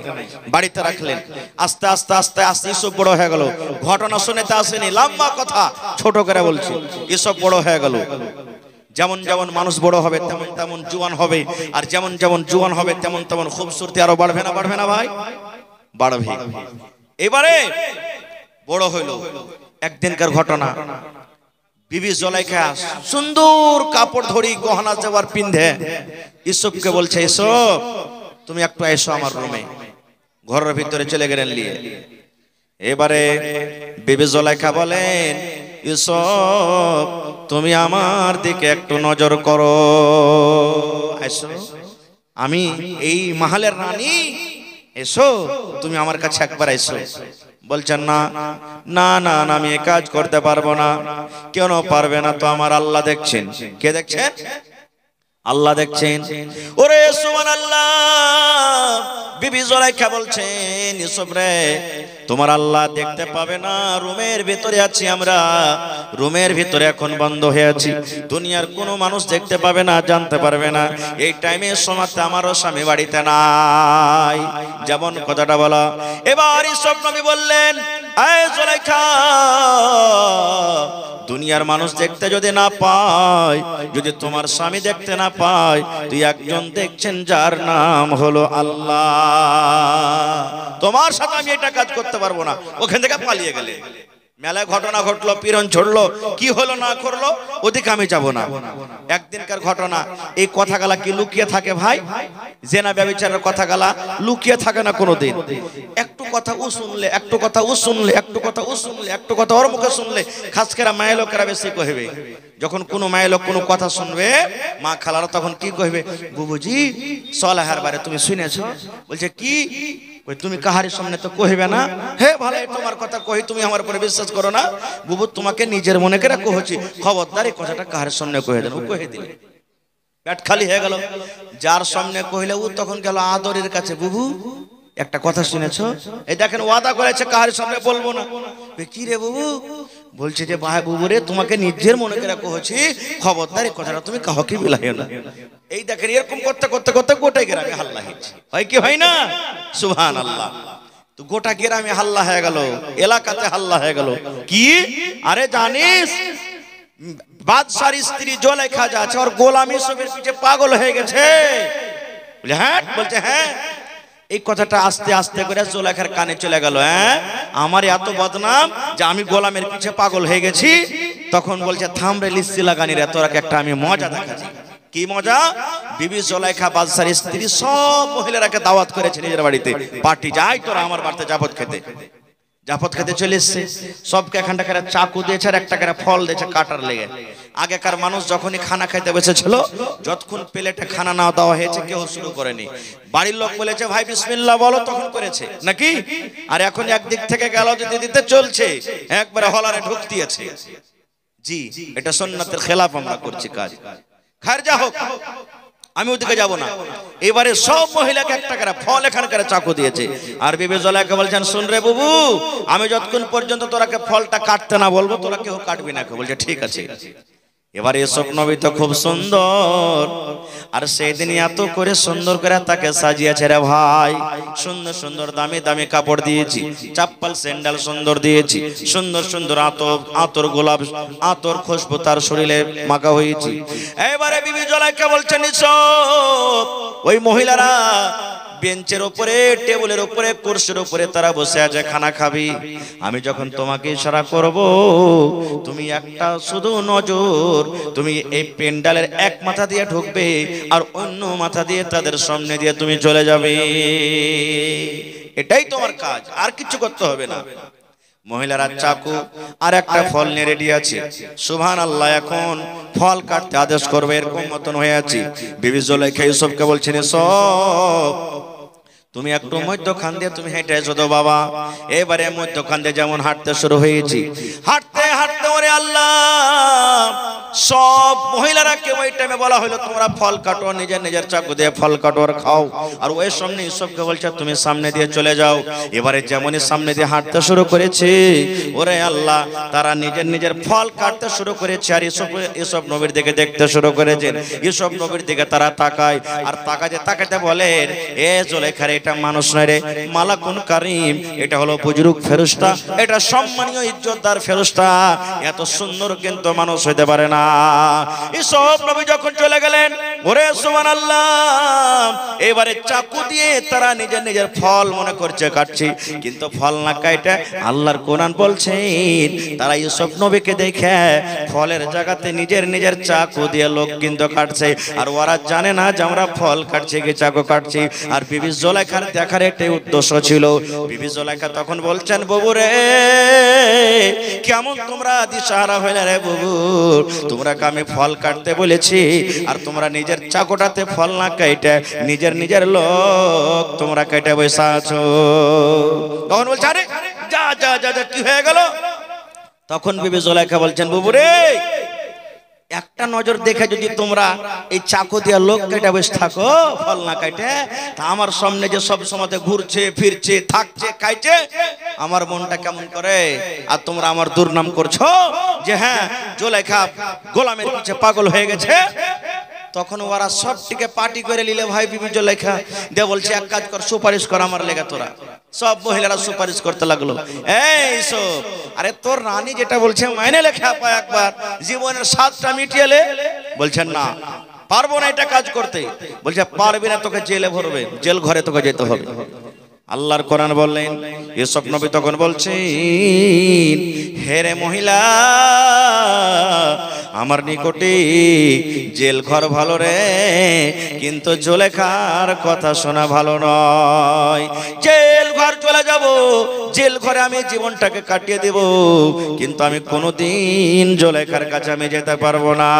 বাড়িতে রাখলেন। আস্তে আস্তে আস্তে আস্তে ইউসুফ বড় হয়ে গেল। ঘটনা শুনেতে আসেনি, লম্বা কথা ছোট করে বলছি। ইউসুফ বড় হয়ে গেল। যেমন যেমন মানুষ বড় হবে তেমন তেমন জুয়ান হবে, আর যেমন যেমন জুয়ান হবে তেমন তেমন খুবসুরতি আরো বাড়বে না, বাড়বে না ভাই? বাড়বে। এবারে বড় হইল। একদিনকার ঘটনা, বিবি জুলাইখা সুন্দর কাপড় ধরি গহনা জেওয়ার পিন্ধে ইউসুফকে বলছে, ইউসুফ তুমি একটু এসো আমার রুমে। ঘরের ভিতরে চলে গেলেন নিয়ে। এবারে বিবি জুলাইখা বলেন, ইউসুফ তুমি আমার দিকে একটু নজর করো, এসো, আমি এই মাহালের রানী, এসো তুমি আমার কাছে একবার এসো। বলছেন না না না না, আমি এই কাজ করতে পারবো না। কেন পারবে না? তো আমার আল্লাহ দেখছেন। কে দেখছেন? আল্লাহ দেখছেন। ওরে সুবহানাল্লাহ। বিবি জুলাইখা বলছেন, ইউসুফ রে তোমার আল্লাহ দেখতে পাবে না, রুমের ভিতরে আছি আমরা, রুমের ভিতরে এখন বন্ধ হয়ে আছি, দুনিয়ার কোনো মানুষ দেখতে পাবে না, জানতে পারবে না। এই টাইমে সময়তে আমারও স্বামী বাড়িতে নাই। যেমন কথাটা বলা। এবার ইউসুফ নবী বললেন, আয় জুলাইখা, দুনিয়ার মানুষ দেখতে যদি না পায়, যদি তোমার স্বামী দেখতে না পায়, তুই একজন দেখছেন যার নাম হলো আল্লাহ। তোমার সাথে আমি এটা কাজ করতে পারবো না। ওখান থেকে পালিয়ে গেলে। মেলায় ঘটনা ঘটলো, পীড়ন ছড়লো, কি হলো না করলো ওদিকে আমি যাব না। একদিনকার ঘটনা। এই কথাগুলা কি লুকিয়ে থাকে ভাই? জেনা ব্যভিচারের কথাগুলা লুকিয়ে থাকে না কোনোদিন। একটু কথা ও শুনলে, একটু কথা ও শুনলে, একটু কথা ও শুনলে, একটু কথা ওর মুখে শুনলে, খাস করে মায়ের লোকেরা বেশি কহিবে। যখন কোনো মায়ের লোক কোনো কথা শুনবে, মা খালারা তখন কি কহিবে, বুবুজি সলাহার বারে তুমি শুনেছো? বলছে কি? তুমি কাহারি সামনে তো কহিবে না। হে ভালো, তোমার কথা কহি, তুমি আমার উপরে বিশ্বাস করো না? বুবু তোমাকে নিজের মনে করে কহছি, খবরদার এই কথাটা কাহার সামনে কহে দেন। ও কহে দিলে পেট খালি হয়ে গেল। যার সামনে কহিলে ও তখন গেল আদরের কাছে, বুবু একটা কথা শুনেছো? এই দেখেন ওয়াদা করেছে কাহার সামনে বলবো না। কি রে বুবু? বলছে যে ভাই বুবু রে, তোমাকে নিজের মনে করে কহছি, খবরদার এই কথাটা তুমি কাউকে বিলাইও না। এই দেখেন এরকম করতে করতে করতে গোটা গ্রামে হাল্লা হয়েছে। হয় কি হয় না? সুবহানাল্লাহ। তো গোটা গ্রামে হাল্লা হয়ে গেল, এলাকাতে হাল্লা হয়ে গেল। কি? আরে জানিস বাদশার স্ত্রী জুলাইখা যা আছে, ওর গোলাম ইউসুফের পিছে পাগল হয়ে গেছে। বলে হ্যাঁ? বলছে হ্যাঁ। এই কথাটা আস্তে আস্তে করে জুলাইখার কানে চলে গেল। হ্যাঁ, আমার এত বদনাম যে আমি গোলামের পিছে পাগল হয়ে গেছি। তখন বলছে থাম রে লিস্সি লাগানিরা, তোরাকে একটা আমি মজা দেখাচ্ছি। কি মজা? বিবি জুলাইখা বাদশার স্ত্রী সব মহিলারাকে দাওয়াত করেছে নিজের বাড়িতে, পার্টি যাই তোরা আমার বাড়িতে জাফত খেতে। জাফত খেতে চলে এসছে। সবকে এখানটা করে চাকু দিয়েছে আর একটা করে ফল দিয়েছে কাটার লেগে। আগেকার মানুষ যখনই খানা খাইতে বসেছিল, যতক্ষণ প্লেটে খানা না দেওয়া হয়েছে কেউ শুরু করেনি। বাড়ির লোক বলেছে ভাই বিসমিল্লাহ বলো, তখন করেছে নাকি? আর এখন একদিক থেকে গেল দিতে দিতে চলছে, একবারে হলারে ঢুক দিয়েছে। জি, এটা সুন্নাতের খেলাফ আমরা করছি কাজ। খার যা হোক, আমি ওদিকে যাব না। এবারে সব মহিলাকে একটা করে ফল এখানকার চাকু দিয়েছে। আর বিবি জুলাইখা বলছেন, শুন রে বুবু, আমি যতক্ষণ পর্যন্ত তোরাকে ফলটা কাটতে না বলবো তোরা কেউ কাটবি না। বলছে ঠিক আছে। এবার ইউসুফ নবী তো খুব সুন্দর, আর সেদিন এত করে সুন্দর করে তাকে সাজিয়েছে রে ভাই। সুন্দর সুন্দর দামি দামি কাপড় দিয়েছি, চাপ্পাল স্যান্ডেল সুন্দর দিয়েছি, সুন্দর সুন্দর আতর গোলাপ আতর খুশবু তার শরীরে মাখা হয়েছে। এবারে বিবি জুলাইখা বলছেন, ইউসুফ ওই মহিলারা বেঞ্চের উপরে, টেবিলের উপরে, কুরসির উপরে তারা বসে আছে, খানা খাবি। আমি যখন তোমাকে ইশারা করব, তুমি একটা শুধু নজর, তুমি এই পেন্ডালের এক মাথা দিয়ে ঢুকবে আর অন্য মাথা দিয়ে তাদের সামনে দিয়ে তুমি চলে যাবে। এটাই তোমার কাজ, আর কিছু করতে হবে না। মহিলারা চাকু আর একটা ফল নিয়ে রেডি আছে। সুবহানাল্লাহ। এখন ফল কাটতে আদেশ করবে, এরকম মতন হয়ে আছে। বিবি জুলাইখা ইউসুফকে বলছেন, সব তুমি একটু মধ্যখান দিয়ে তুমি হেঁটে এসো তো বাবা। এবারে মধ্যখান দিয়ে যেমন হাঁটতে শুরু হয়েছি, হাঁটতে হাঁটতে ওরে আল্লাহ সব মহিলারা কে ওই টাইমে বলা হলো তোমরা ফল কাটো, নিজের নিজের চাকু দিয়ে ফল কাটো আর খাও। আর ওই সামনে ইউসুফকে বলছে তুমি সামনে দিয়ে চলে যাও। এবারে যেমনই সামনে দিয়ে হাঁটতে শুরু করেছে, ওরে আল্লাহ, তারা নিজের নিজের ফল কাটতে শুরু করেছে। আর ইউসুফ নবীর দিকে দেখতে শুরু করেছেন। ইউসুফ নবীর দিকে তারা তাকায়, আর তাকাতে বলেন, এ জুলেখার এটা মানুষ নয় রে, মালাকুন কারীম, এটা হলো বুজুর্গ ফেরেশতা, এটা সম্মানীয় ইজ্জতদার ফেরেশতা, এত সুন্দর কিন্তু মানুষ হইতে পারে না। ইউসুফ নবী যখন চলে গেলেন, ওরে সুবহানাল্লাহ, এবারে চাকু দিয়ে তারা নিজের নিজের ফল মনে করছে কাটছে, কিন্তু ফল না কাইটা আল্লাহর কোরআন বলছেন তারা ইউসুফ নবীকে দেখে ফলের জায়গাতে নিজের নিজের চাকু দিয়ে লোক কিন্তু কাটছে। আর ওরা জানে না যে আমরা ফল কাটছি কি চাকু কাটছি। আর বিবি জুলেখার দেখার একটাই উদ্দেশ্য ছিল। বিবি জুলেখা তখন বলছেন, বাবু রে, কেমন তোমরা দিশাহারা হইলে রে বাবু, তোমরা আমি ফল কাটতে বলেছি আর তোমরা নিজের চাকুটাতে ফল না কাইটে নিজের নিজের লোক তোমরা কেটে বসে আছো। তখন বলছে, আরে যা যা যা যা, কি হয়ে গেল? তখন বিবি জুলেখা বলছেন, বাবু রে, একটা নজর দেখে যদি তোমরা এই চাকু দিয়া লোক কেটে বসে থাকো ফল না কাটে, তা আমার সামনে যে সব সময় ঘুরছে ফিরছে থাকছে খাইছে, আমার মনটা কেমন করে। আর তোমরা আমার দুর্নাম করছো যে হ্যাঁ জুলেখা গোলামের পিছে পাগল হয়ে গেছে। তখন ওরা সবটিকে পার্টি করে নিলে ভাই বিবি জুলেখা দিয়ে বলছে, এক কাজ কর, সুপারিশ কর আমার লেগে। তোরা সব মহিলারা সুপারিশ করতে লাগলো, এই সব, আরে তোর রানী যেটা বলছে মাইনে লেখা পায় একবার, জীবনের স্বাদটা মিটিয়েলে। বলছেন না, পারবো না এটা কাজ করতে। বলছে পারবি না, তোকে জেলে ভরবে, জেল ঘরে তোকে যেতে হবে। আল্লাহর কোরআন বললেন, ইউসুফ নবী তখন বলছেন, হেরে মহিলা, আমার নিকটে জেল ঘর ভালো রে, কিন্তু জুলেখার কথা শোনা ভালো নয়। জেল ঘর চলে যাব, জেল ঘরে আমি জীবনটাকে কাটিয়ে দেব, কিন্তু আমি কোনোদিন জুলেখার কাছে আমি যেতে পারবো না।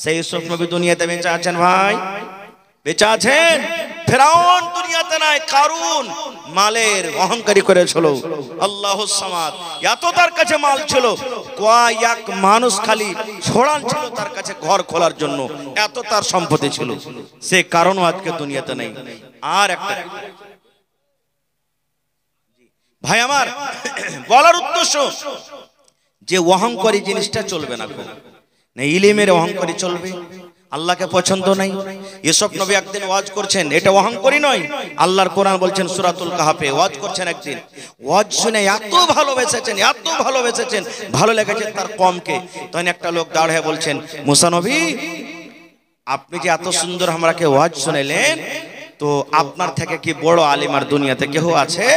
সেই ইউসুফ নবী দুনিয়াতে বেঁচে আছেন ভাই, বেঁচে আছেন। ফেরাউন দুনিয়াতে নাই, কারুন মালের অহংকারী করেছিল। আল্লাহুস সামাদ, এত তার কাছে মাল ছিল, কয়েক মানুষ খালি ছড়ান ছিল তার কাছে ঘর খোলার জন্য, এত তার সম্পত্তি ছিল। সে কারণও আজকে দুনিয়াতে নেই। আর একটা ভাই আমার বলার উদ্দেশ্য যে অহংকারী জিনিসটা চলবে না, ইলমের অহংকারী চলবে, আল্লাহকে পছন্দ নাই। ইউসুফ নবী একদিন ওয়াজ করছেন, এটা অহংকারী নয়। আল্লাহর কোরআন বলছেন সূরাতুল কাহফে, ওয়াজ করছেন, একদিন ওয়াজ শুনে এত ভালোবেসেছেন, এত ভালোবেসেছেন, ভালো লেগেছে তার কমকে। তখন একটা লোক দাঁড়িয়ে বলছেন, মুসা নবী, আপনি যে এত সুন্দর আমরাকে ওয়াজ শুনাইলেন, তো আপনার থেকে কি বড় আলিম আর দুনিয়াতে কেউ আছে?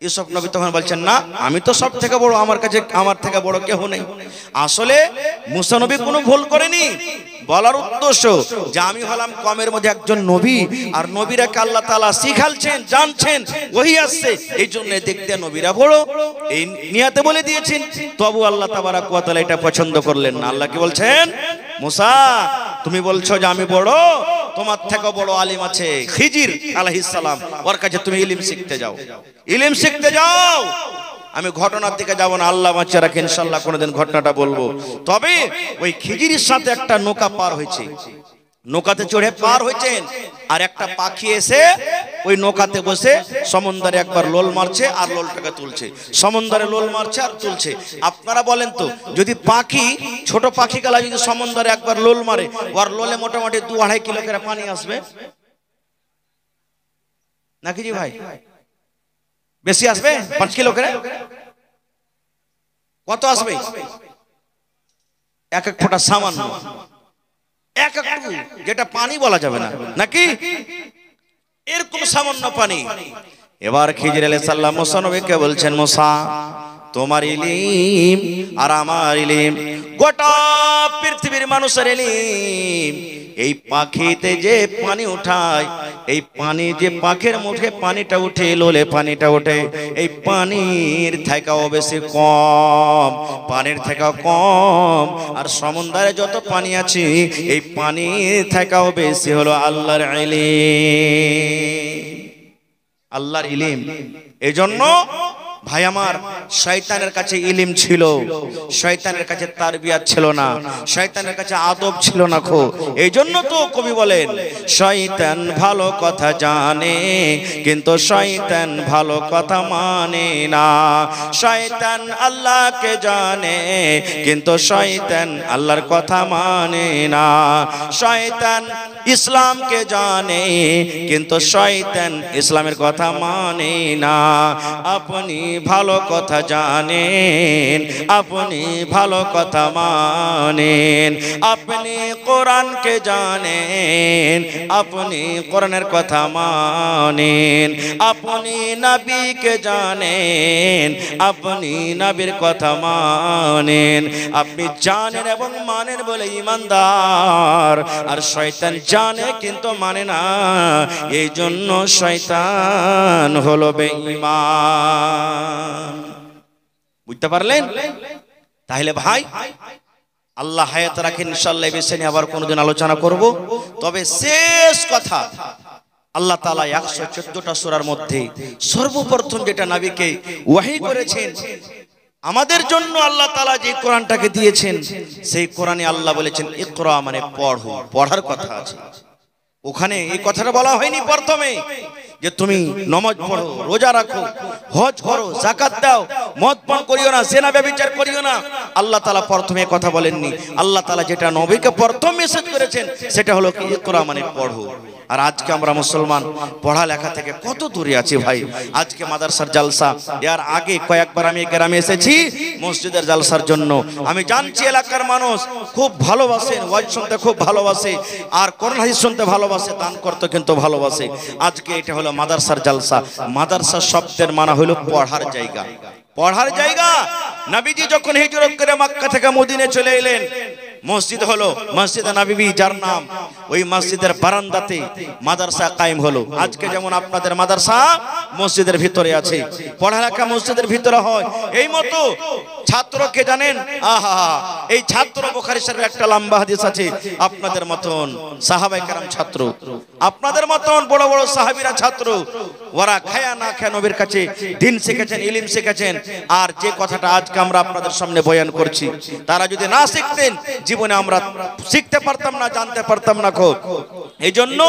ইউসুফ নবী তখন বলছেন, না, আমি তো সব থেকে বড়, আমার কাছে আমার থেকে বড় কেউ নেই। আসলে মুসা নবী কোনো ভুল করেনি। বলার উদ্দেশ্য যে আমি হলাম কমের মধ্যে একজন নবী, আর নবীরাকে আল্লাহ তাআলা শিখালছেন, জানছেন, ওহী আসছে, এই জন্য দেখতে নবীরা বড়, এই নিয়াতে বলে দিয়েছেন। তবু আল্লাহ তাবারাক ওয়া তাআলা এটা পছন্দ করলেন না। আল্লাহ কি বলছেন, মুসা, তুমি বলছো যে আমি বড়, তোমার থেকে বড় আলিম আছে খিজির আলাইহিস সালাম, ওর কাছে তুমি ইলম শিখতে যাও, ইলম শিখতে যাও। আমি ঘটনার দিকে যাব না, আল্লাহ বাঁচিয়ে রাখেন, ইনশাআল্লাহ কোনোদিন ঘটনাটা বলবো। তবে ওই খিজিরের সাথে একটা নৌকা পার হয়েছে, নৌকাতে চড়ে পার হয়েছেন, আর একটা পাখি এসে ওই নৌকাতে বসে সমুদ্রে একবার লোল মারছে আর লোলটাকে তুলছে, সমুদ্রে লোল মারছে আর তুলছে। আপনারা বলেন তো, যদি পাখি, ছোট পাখি গেলা যদি সমুদ্রে একবার লোল মারে, ওর লোলে মোটামুটি 2-2.5 কিলো করে পানি আসবে নাকি জি ভাই? বেশি আসবে? 5 কিলো করে? কত আসবে? এক এক ফোঁটা সামান্য, এক একটু, যেটা পানি বলা যাবে না নাকি, এরকম সামান্য পানি। এবার খিজির আলাইহিস সালাম মুসা নবীকে বলছেন, মুসা, তোমার ইলম আর আমার ইলম, গোটা পৃথিবীর মানুষের ইলম, এই পাখিতে যে পানি উঠায়, এই পানি যে পাখির মুখে পানিটা উঠে, লোলে পানিটা ওঠে, এই পানির থেকেও বেশি কম, পানির থেকেও কম। আর সমুদ্রে যত পানি আছে, এই পানির থেকেও বেশি হলো আল্লাহর ইলম, আল্লাহর ইলম। এই জন্য ভাই আমার, শয়তানের কাছে ইলম ছিল, শয়তানের কাছে তারবিয়াত ছিল না, শয়তানের কাছে আদব ছিল না খো। এই জন্য তো কবি বলেন, শয়তান ভালো কথা জানে কিন্তু শয়তান ভালো কথা মানে না। শয়তান আল্লাহকে জানে কিন্তু শয়তান আল্লাহর কথা মানে না। শয়তান ইসলামকে জানে কিন্তু শয়তান ইসলামের কথা মানে না। আপনি ভালো কথা জানেন, আপনি ভালো কথা মানেন, আপনি কোরআনকে জানেন, আপনি কোরআনের কথা মানেন, আপনি নবীকে জানেন, আপনি নবীর কথা মানেন। আপনি জানেন এবং মানেন বলে ঈমানদার, আর শয়তান জানে কিন্তু মানে না, এই জন্য শয়তান হলো বেঈমান। বুঝতে পারলেন? তাহলে ভাই আল্লাহ হায়াত রাখেন, ইনশাআল্লাহ এই বিষয় নিয়ে আবার কোনোদিন আলোচনা করব। তবে শেষ কথা, আল্লাহ তাআলা 114টা সূরার মধ্যে সর্বপ্রথম যেটা নবীকে ওহী করেছেন, আমাদের জন্য আল্লাহ তাআলা যে কোরআনটাকে দিয়েছেন, সেই কোরআনে আল্লাহ বলেছেন ইকরা, মানে পড়ো, পড়ার কথা আছে। ওখানে এই কথাটা বলা হয়নি প্রথমে যে তুমি নামাজ পড়ো, রোজা রাখো, হজ করো, যাকাত দাও, মদ পান করিও না, জেনা ব্যভিচার করিও না। আল্লাহ তাআলা প্রথমে কথা বলেননি। আল্লাহ তাআলা যেটা নবীকে প্রথম মেসেজ করেছেন সেটা হলো কি ইকরা, মানে পড়ো। আর আজকে আমরা মুসলমান পড়ালেখা থেকে কত দূরে আছি ভাই। আজকে মাদ্রাসার জালসা, এর আগে কয়েকবার আমি গ্রামে এসেছি মসজিদের জালসার জন্য। আমি জানছি এলাকার মানুষ খুব ভালোবাসেন, ওয়াজ শুনতে খুব ভালোবাসে, আর কোরআন হাদিস শুনতে ভালোবাসে, দান করতে কিন্তু ভালোবাসে। আজকে এটা হলো মাদ্রাসার জালসা। মাদ্রাসা শব্দের মানে হলো পড়ার জায়গা, পড়ার জায়গা। নবীজি যখন হিজরত করে মক্কা থেকে মদিনায় চলে এলেন, মসজিদ হলো মসজিদে নববী, যার নাম, ওই মসজিদের বারান্দাতে মাদ্রাসা কায়েম হলো। আজকে যেমন আপনাদের মাদ্রাসা মসজিদের ভিতরে আছে, পড়ালেখা মসজিদের ভিতরে হয়। এই মতো ছাত্রকে জানেন, আহা, এই ছাত্র বুখারী শরীফের একটা লম্বা হাদিস আছে, আপনাদের মতন সাহাবায়ে কেরাম ছাত্র, আপনাদের মতন বড় বড় সাহাবীরা ছাত্র। ওরা খায়া না খায়া নবীর কাছে দ্বীন শিখেছেন, ইলম শিখেছেন। আর যে কথাটা আজকে আমরা আপনাদের সামনে বয়ান করছি, তারা যদি না শিখতেন জীবনে আমরা শিখতে পারতাম না, জানতে পারতাম না। এই জন্য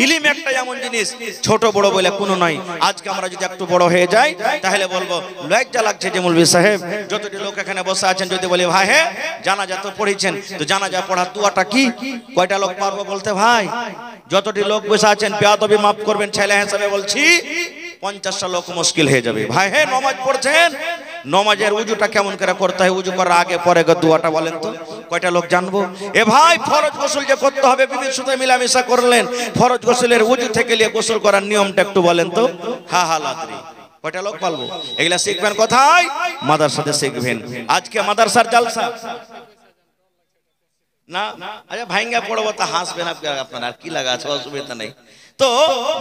ইলম একটা এমন জিনিস, ছোট বড় বলে কোনো নাই। আজকে আমরা যদি একটু বড় হয়ে যাই তাহলে বলবো লজ্জা লাগছে যে মৌলভী সাহেব যতটি লোক এখানে বসে আছেন, যদি বলি ভাই হ্যাঁ জানাজা তো পড়েছেন, তো জানাজা পড়ার দুয়াটা কি, কয়টা লোক পারবো বলতে? ভাই যতটি লোক বসে আছেন বেয়াদবি মাফ করবেন, ছেলে হিসেবে বলছি 50টা লোক মুশকিল হয়ে যাবে। ভাই হ্যাঁ নামাজ পড়ছেন, নামাজের উজুটা কেমন করে করতে হয়, উজু করার আগে পরে দুয়াটা বলেন তো, কয়টা লোক জানবো? এ ভাই ফরজ গোসল যে করতে হবে, বিবির সাথে মিলামিশা করলেন, ফরজ গোসলের উজু থেকে নিয়ে গোসল করার নিয়মটা একটু বলেন তো। হা হা লাদ্রি, কয়টা লোক পালবো? এগুলা শিখবেন কোথায়? মাদ্রাসাতে শিখবেন। আজকে মাদ্রাসার জালসা না, আচ্ছা ভাইঙ্গা পড়বো তা হাসবেন আপনারা, আর কি লাগা আছে, অসুবিধা নেই। তো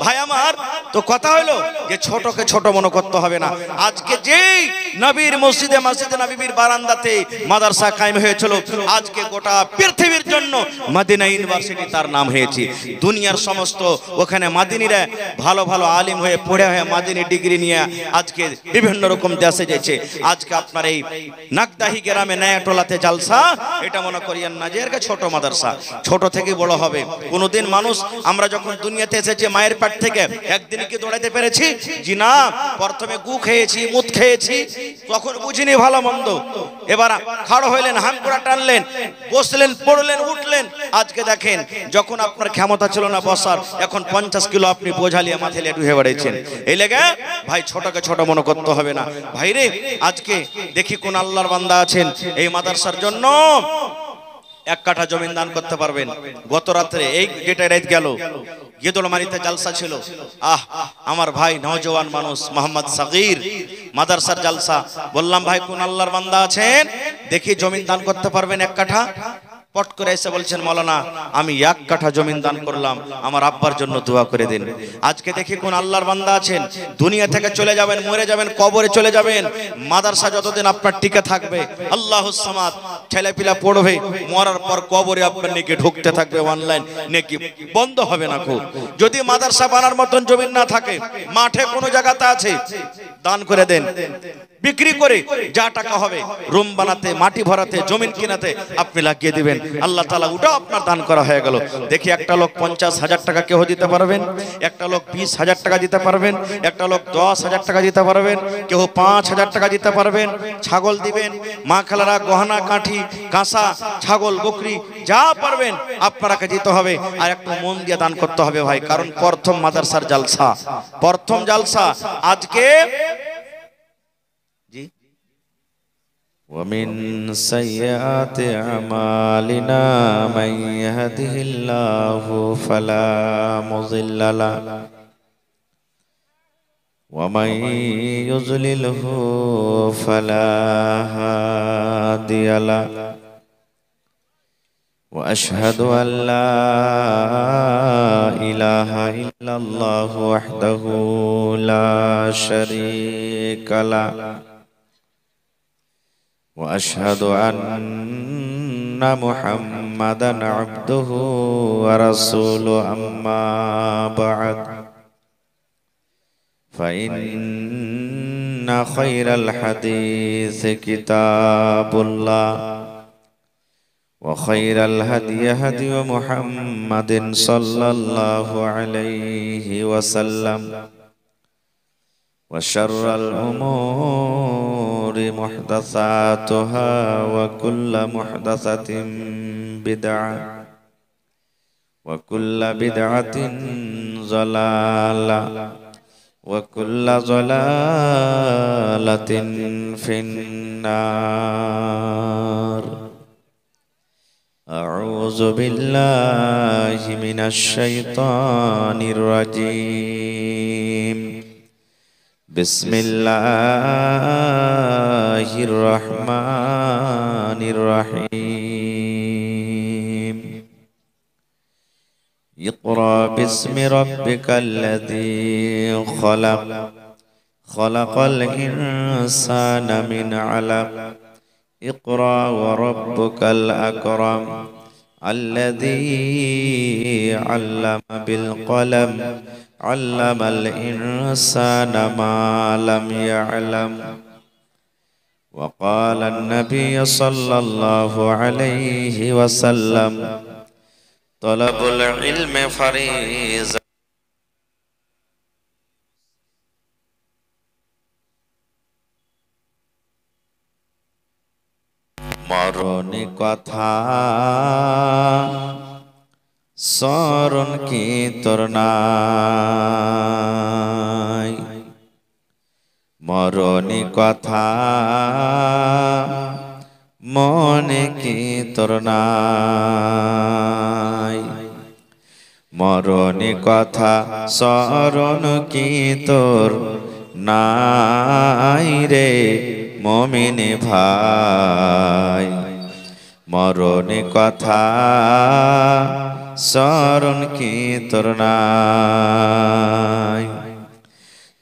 ভাই আমার, তো কথা হলো যে ছোটকে ছোট মনে করতে হবে না। আজকে যেই নবীর মসজিদে, মসজিদে নববীর বারান্দাতে মাদ্রাসা কায়েম হয়েছিল, আজকে গোটা পৃথিবীর জন্য মদিনা ইউনিভার্সিটি তার নাম হয়েছে। দুনিয়ার সমস্ত ওখানে মাদিনীরা ভালো ভালো আলিম হয়ে পড়ে হয়ে মাদিনী ডিগ্রি নিয়ে আজকে বিভিন্ন রকম দেশে যাচ্ছে। আজকে আপনার এই নাকদাহি গ্রামে নয়াটোলাতে জালসা, এটা মনে করিয়েন না যে এর ছোট মাদ্রাসা, ছোট থেকে বড় হবে। কোনোদিন মানুষ, আমরা যখন দুনিয়াতে এসেছি মায়ের পেট থেকে, একদিন কি দৌড়াইতে পেরেছি? জি না, প্রথমে গু খেয়েছি, মুত খেয়েছি, তখন বুঝিনি ভালো মন্দ। এবার খাড়ো হইলেন, হামকুড়া টানলেন, বসলেন, পড়লেন, উঠলেন। আজকে দেখেন যখন আপনার ক্ষমতা ছিল না বসার, এখন 50 কিলো আপনি বোঝালিয়ে মাথায় লেটু হয়ে বেড়েছেন। এই লেগে ভাই ছোটকে ছোট মনে করতে হবে না। ভাই রে, আজকে দেখি কোন আল্লাহর বান্দা আছেন এই মাদ্রাসার জন্য 1 কাঠা জমিন দান করতে পারবেন। গত রাত্রে এই যেটা রাত গেল গেদলমারিতে জালসা ছিল, আমার ভাই নওজওয়ান মানুষ মোহাম্মদ সাগীর, মাদ্রাসার জালসা। বললাম ভাই কোন আল্লাহর বান্দা আছেন দেখি জমিন দান করতে পারবেন 1 কাঠা? পট করে এসে বলছেন মৌলানা আমি 1 কাঠা জমিন দান করলাম, আমার আব্বার জন্য দোয়া করে দিন। আজকে দেখি কোন আল্লাহর বান্দা আছেন দুনিয়া থেকে চলে যাবেন, মরে যাবেন, কবরে চলে যাবেন, মাদ্রাসা যতদিন আপনার টিকে থাকবে আল্লাহুস সামাদ, ছেলেপিলা পড়বে, মরার পর কবরে আপনার নেকি ঢুকতে থাকবে, অনলাইন নেকি বন্ধ হবে না। খুব যদি মাদ্রাসা বানার মতন জমিন না থাকে, মাঠে কোনো জায়গাতে আছে, দান করে দেন। বিক্রি করে যা টাকা হবে রুম বানাতে, মাটি ভরাতে, জমিন কিনাতে আপনি লাগিয়ে দিবেন, আল্লাহ তাআলা ওটা আপনার দান করা হয়ে গেল। দেখি একটা লোক 50,000 টাকা কেউ দিতে পারবেন, একটা লোক 20,000 টাকা দিতে পারবেন, একটা লোক 10,000 টাকা দিতে পারবেন, কেউ 5,000 টাকা দিতে পারবেন। ছাগল দিবেন, মা খালারা গহনা কাঠি কাঁসা ছাগল বকরি যা পারবেন আপনারাকে দিতে হবে, আর একটু মন দিয়ে দান করতে হবে ভাই, কারণ প্রথম মাদ্রাসার জালসা, প্রথম জালসা আজকে। ومن سيئات أعمالنا من يهده الله فلا مضل له ومن يضلله فلا هادي له وأشهد أن لا إله إلا الله وحده لا شريك له وأشهد أن محمدًا عبده ورسوله أما بعد فإن خير الحديث كتاب الله وخير الهدي هدي محمد صلى الله عليه وسلم وشر الأمور محدثاتها وكل محدثة بدعة وكل بدعة ضلالة وكل ضلالة في النار. أعوذ بالله من الشيطان الرجيم. بسم الله الرحمن الرحيم. اقرأ باسم ربك الذي خلق خلق الإنسان من علق اقرأ وربك الأكرم الذي علم بالقلم علم الإنسان ما لم يعلم. وقال النبي صلى الله عليه وسلم طلب العلم فريضة. মরণে কথা স্মরণ কি তোর নাই, মরণে কথা মনে কি তোর নাই, মরণে কথা স্মরণ কি তোর নাই রে মুমিন ভাই, মরণে কথা স্মরণ কি তোর নাই।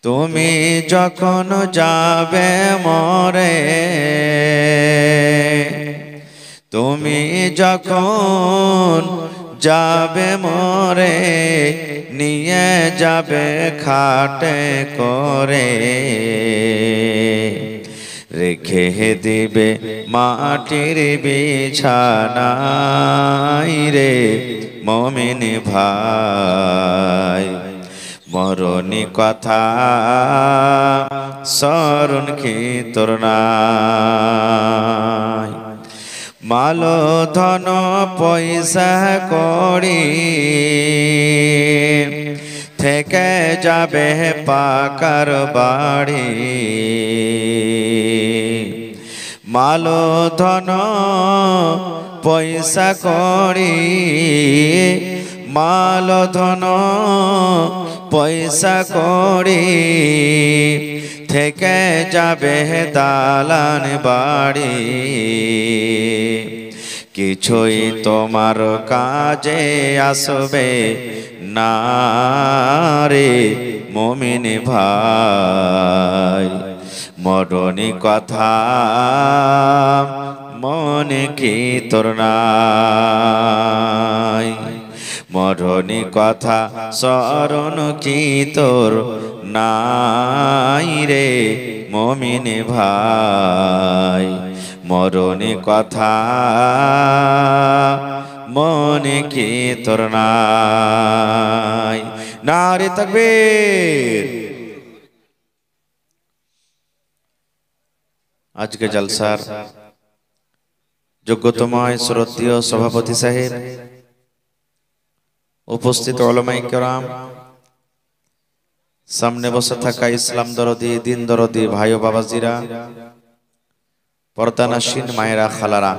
তুমি যখন যাবে মরে, তুমি যখন যাবে মরে, নিয়ে যাবে খাটে করে, রেখে দিবে মাটির বিছানায় রে মুমিন ভাই, মরণে কথা স্মরণ কি তোর নাই। মাল ধন পয়সা করি থেকে যাবে পাকার বাড়ি, মাল ধন পয়সা করি, মাল ধন পয়সা করি থেকে যাবে দালান বাড়ি, কিছুই তোমার কাজে আসবে না রে মুমিন ভাই। মরণী কথা মনে কি তোর নাই, মরণী কথা স্মরণ কি তোর নাই রে মুমিন ভাই। মরণী কথা মনে কি তোর নাই। নারে তাকবীর। আজকে জলসার যোগ্যতময় শ্রদ্ধেয় সভাপতি সাহেব, উপস্থিত উলামায়ে কেরাম, সামনে বসে থাকা ইসলাম দরদি দিন দরদি ভাই ও বাবাজিরা, পর্দানাসীন মায়েরা খালারা,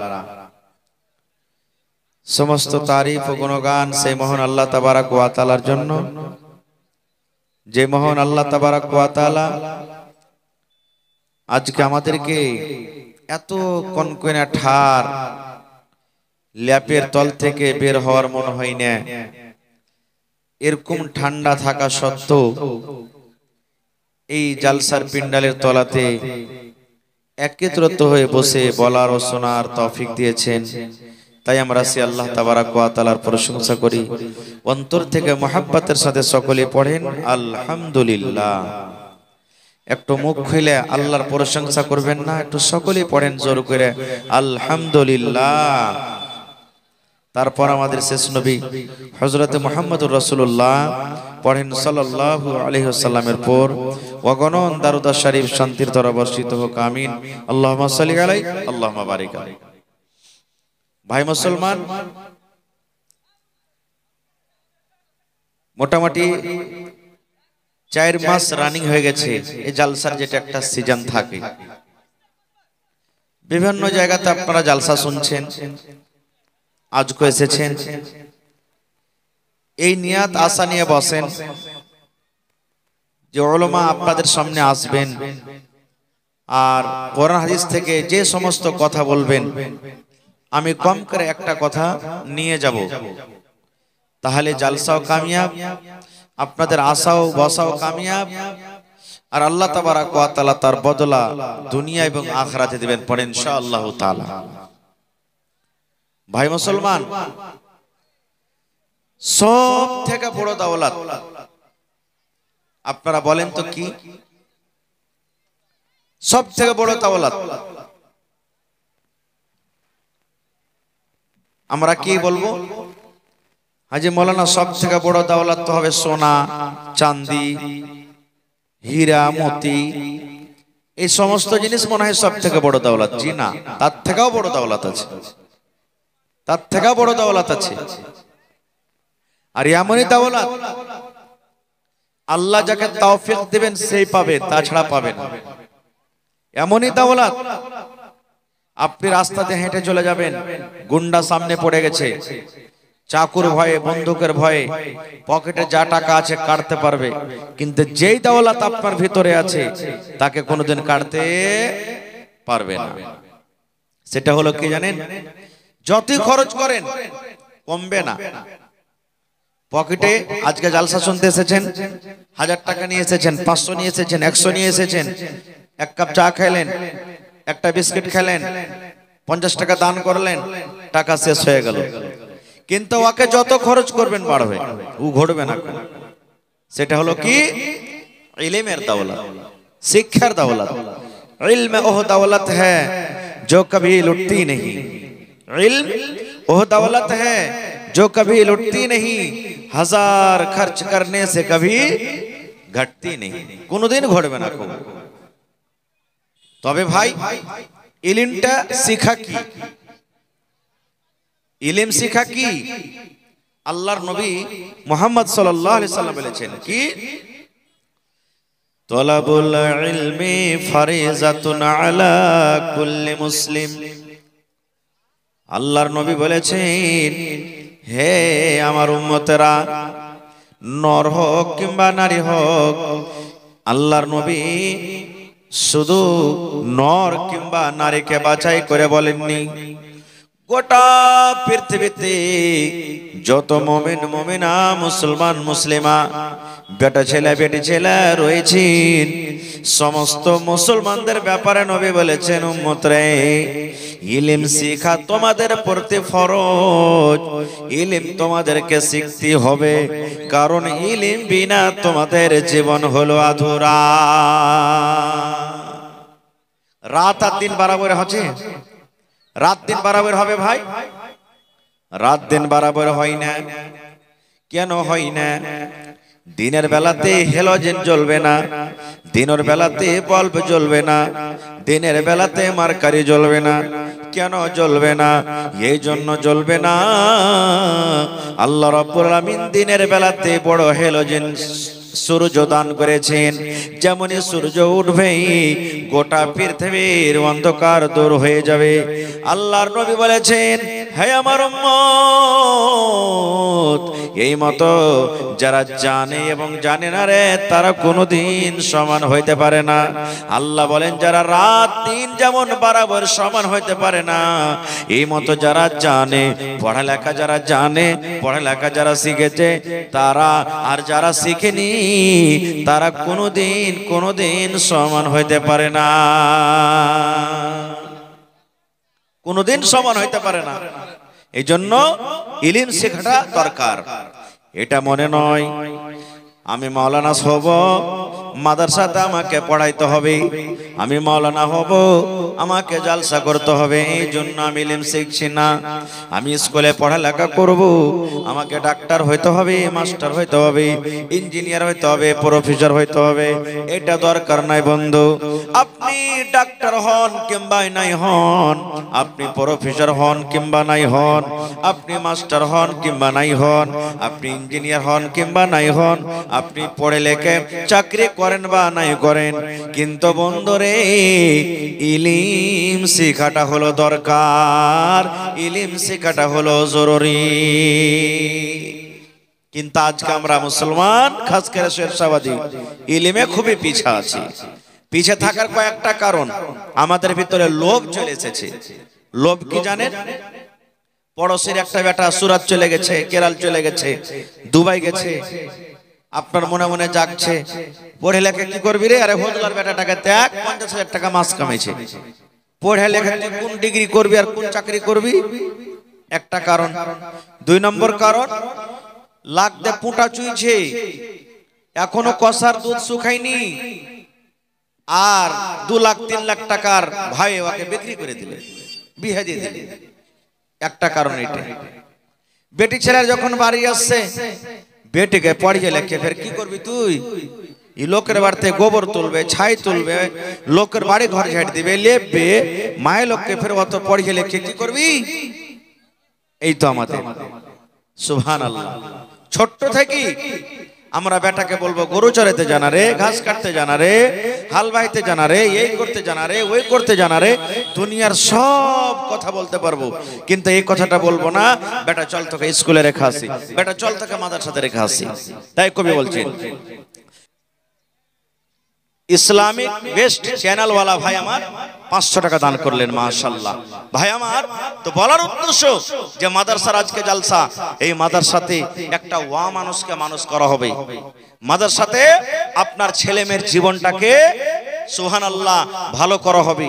সমস্ত তারিফ ও গুণগান সেই মহান আল্লাহ তাবারক ওয়া তাআলার জন্য, যে মহান আল্লাহ তাবারক ওয়া তাআলা আজকে আমাদেরকে এত কনকনে ঠার ল্যাপের তল থেকে বের হওয়ার মন হয় না, এরকম ঠান্ডা থাকা সত্ত্বেও এই জালসার পিন্ডালের তলাতে একত্রিত হয়ে বসে বলার ও শোনার তৌফিক দিয়েছেন। তাই আমরা সে আল্লাহ তাবারক ওয়া তাআলার প্রশংসা করি। অন্তর থেকে মহব্বতের সাথে সকলে পড়েন আলহামদুলিল্লাহ। একটু মুখ খুলে আল্লাহর প্রশংসা করবেন না? একটু সকলে পড়েন জোর করে আলহামদুলিল্লাহ। তারপর আমাদের শেষ নবী হযরত মুহাম্মদুর রাসূলুল্লাহ পড়েন সাল্লাল্লাহু আলাইহি ওয়াসাল্লামের পর ওয়াগনন দারুদ শরীফ শান্তির ধারা বর্ষিত হোক, আমিন। আল্লাহুম্মা সাল্লি আলাইহি আল্লাহুম্মা বারিক আলাইহি। ভাই মুসলমান, মোটামুটি 4 মাস রানিং হয়ে গেছে এই জালসার, যেটা একটা সিজন থাকে। বিভিন্ন জায়গাতে আপনারা জালসা শুনছেন, আজকে এসেছেন, এই নিয়াত আশা নিয়ে বসেন যে উলামা আপনাদের সামনে আসবেন আর কোরআন হাদিস থেকে যে সমস্ত কথা বলবেন আমি কম করে একটা কথা নিয়ে যাব, তাহলে জালসাও কামিয়াব, আপনাদের আশাও বসাও কামিয়াব, আর আল্লাহ তাবারক ওয়া তাআলা তার বদলা দুনিয়া এবং আখিরাতে দিবেন। পড়েন ইনশাআল্লাহ তাআলা। ভাই মুসলমান, সব থেকে বড় দৌলত আপনারা বলেন তো কি? সব থেকে বড় দৌলত আমরা কি বলবো? হাজী মৌলানা, সব থেকে বড় দৌলত তো হবে সোনা চাঁদি হীরা মতি, এই সমস্ত জিনিস মনে হয় সব থেকে বড় দৌলত। জি না, তার থেকেও বড় দৌলত আছে, তার থেকেও বড় দৌলত আছে। আর এমনই দৌলত আল্লাহ যাকে তৌফিক দিবেন সেই পাবে, তাছাড়া পাবে না। এমনই দৌলত আপনি রাস্তাতে হেঁটে চলে যাবেন, গুন্ডা সামনে পড়ে গেছে, চাকুর ভয়ে বন্দুকের ভয়ে পকেটে যা টাকা আছে কাটতে পারবে, কিন্তু যেই দৌলত আপনার ভিতরে আছে তাকে কোনোদিন কাটতে পারবে না। সেটা হলো কি জানেন? যতই খরচ করেন কমবে না। পকেটে আজকে জালসা শুনতে এসেছেন, 1000 টাকা নিয়ে এসেছেন, 500 নিয়ে এসেছেন, 100 নিয়ে এসেছেন, এক কাপ চা খেলেন, একটা বিস্কিট খেলেন, 50 টাকা দান করলেন, টাকা শেষ হয়ে গেল। কিন্তু ওকে যত খরচ করবেন বাড়বে, ও ঘটবে না। সেটা হলো কি? ইলমের দৌলত, শিক্ষার দৌলত। इल्म ओह दौलत है जो कभी लुटती नहीं, इल्म ओह दौलत है जो कभी लुटती नहीं, हजार खर्च करने से कभी घटती नहीं। কোনদিন ঘটবে না। তবে ভাই ইলমটা শিখা কি? ইলম শিখা কি? আল্লাহর নবী মুহাম্মদ সাল্লাল্লাহু আলাইহি সাল্লাম বলেছেন কি? তলাবুল ইলমি ফারিজাতুন আলা কুল্লি মুসলিম। আল্লাহর নবী বলেছেন, হে আমার উম্মতেরা, নর হোক কিংবা নারী হোক, আল্লাহর নবী শুধু নর কিংবা নারীকে বাছাই করে বলেননি, গোটা পৃথিবীতে যত মুমিন মুমিনা মুসলমান মুসলিমা বেটা ছেলে বেটি ছেলে রয়েছেন সমস্ত মুসলমানদের ব্যাপারে নবী বলেছেন উম্মত রে ইলম শিখা তোমাদের প্রতি ফরজ ইলম তোমাদেরকে শিখতে হবে কারণ ইলম বিনা তোমাদের জীবন হলো আধুরা রাত আর দিন বরাবর হচ্ছে রাত দিন বরাবর হবে ভাই রাত দিন বরাবর হয় না কেন হয় না দিনের বেলাতে হ্যালোজেন জ্বলবে না দিনের বেলাতে বাল্ব জ্বলবে না দিনের বেলাতে মার্কারি জ্বলবে না কেন জ্বলবে না এই জন্য জ্বলবে না আল্লাহ রাব্বুল আলামিন দিনের বেলাতে বড় হ্যালোজেন সূর্য দান করেছেন যেমনই সূর্য উঠবেই গোটা পৃথিবীর অন্ধকার দূর হয়ে যাবে আল্লাহর নবী বলেছেন হে আমার উম্মত এই মতো যারা জানে এবং জানে না রে তারা কোনোদিন সমান হইতে পারে না আল্লাহ বলেন যারা রাত দিন যেমন বরাবর সমান হইতে পারে না এই মতো যারা জানে পড়ালেখা যারা জানে পড়ালেখা যারা শিখেছে তারা আর যারা শিখেনি তারা কোনোদিন সমান হইতে পারে না কোনোদিন সমান হইতে পারে না এই জন্য ইলম শেখাটা দরকার এটা মনে নয় আমি মাওলানা হব মাদ্রাসাতে আমাকে পড়াইতে হবে আমি মাওলানা হব আমাকে জালসা করতে হবে এই জন্য আমি ইলম শিখছি না আমি স্কুলে পড়ালেখা করব আমাকে ডাক্তার হইতে হবে মাস্টার হইতে হবে ইঞ্জিনিয়ার হইতে হবে প্রফেসর হইতে হবে এটা দরকার নাই বন্ধু আপনি ডাক্তার হন কিংবা নাই হন আপনি প্রফেসর হন কিংবা নাই হন আপনি মাস্টার হন কিংবা নাই হন আপনি ইঞ্জিনিয়ার হন কিংবা নাই হন আপনি পড়ে লেখে চাকরি করেন বা নাই করেন কিন্তু বন্ধুরে ইলম শিখাটা হলো দরকার ইলম শিখাটা হলো জরুরি কিন্তু আজকে আমরা মুসলমান খাস করে শেরশাবাদী ইলমে খুবই পিছা আছি পিছে থাকার কয়েকটা কারণ আমাদের ভিতরে লোভ চলে এসেছে লোভ কি জানেন পড়োশির একটা বেটা সুরাত চলে গেছে কেরাল চলে গেছে দুবাই গেছে আপনার মনে মনে জাগছে পড়ে লেখে কি করবি রে আরে হোজলার বেটাটাকে দেখ 50,000 টাকা মাস কামাইছে পড়ে লেখে তুই কোন ডিগ্রি করবি আর কোন চাকরি করবি একটা কারণ দুই নম্বর কারণ লাখ দে পুঁটা চুইছে এখনো কষার দুধ শুকায়নি আর 2 লাখ 3 লাখ টাকার ভাই ওকে বিক্রি করে দিলে বিয়ে দিয়ে দিলে একটা কারণ এটা বেটি ছেলের যখন বাড়ি আসছে বেটিকে পড়িয়ে লেখে ফের কি করবি তুই এই লোকের বাড়িতে গোবর তুলবে ছাই তুলবে লোকের বাড়ি ঘর ঝাড় দিবে লেপবে মায়ের লোককে ফের অত পড়িয়ে লেখে কি করবি এই তো আমাদের সুবহানাল্লাহ ছোট্ট থেকে আমরা বেটাকে বলবো গরু চড়াইতে জানা রে ঘাস কাটতে জানা রে হাল বাইতে জানা রে এই করতে জানা রে ওই করতে জানা রে দুনিয়ার সব কথা বলতে পারবো কিন্তু এই কথাটা বলবো না বেটা চল তোকে স্কুলে রেখে আসি বেটা চল তোকে মাদ্রাসাতে রেখে আসি তাই কবি বলছেন ইসলামিক বেস্ট চ্যানেল ওয়ালা ভাই আমার 500 টাকা দান করলেন মাশাআল্লাহ ভাই আমার তো বলার উদ্দেশ্য যে মাদ্রাসার আজকে জালসা এই মাদ্রাসাতে একটা ওয়া মানুষকে মানুষ করা হবে মাদ্রাসাতে আপনার ছেলে মেয়ের জীবনটাকে সুবহানাল্লাহ ভালো করা হবে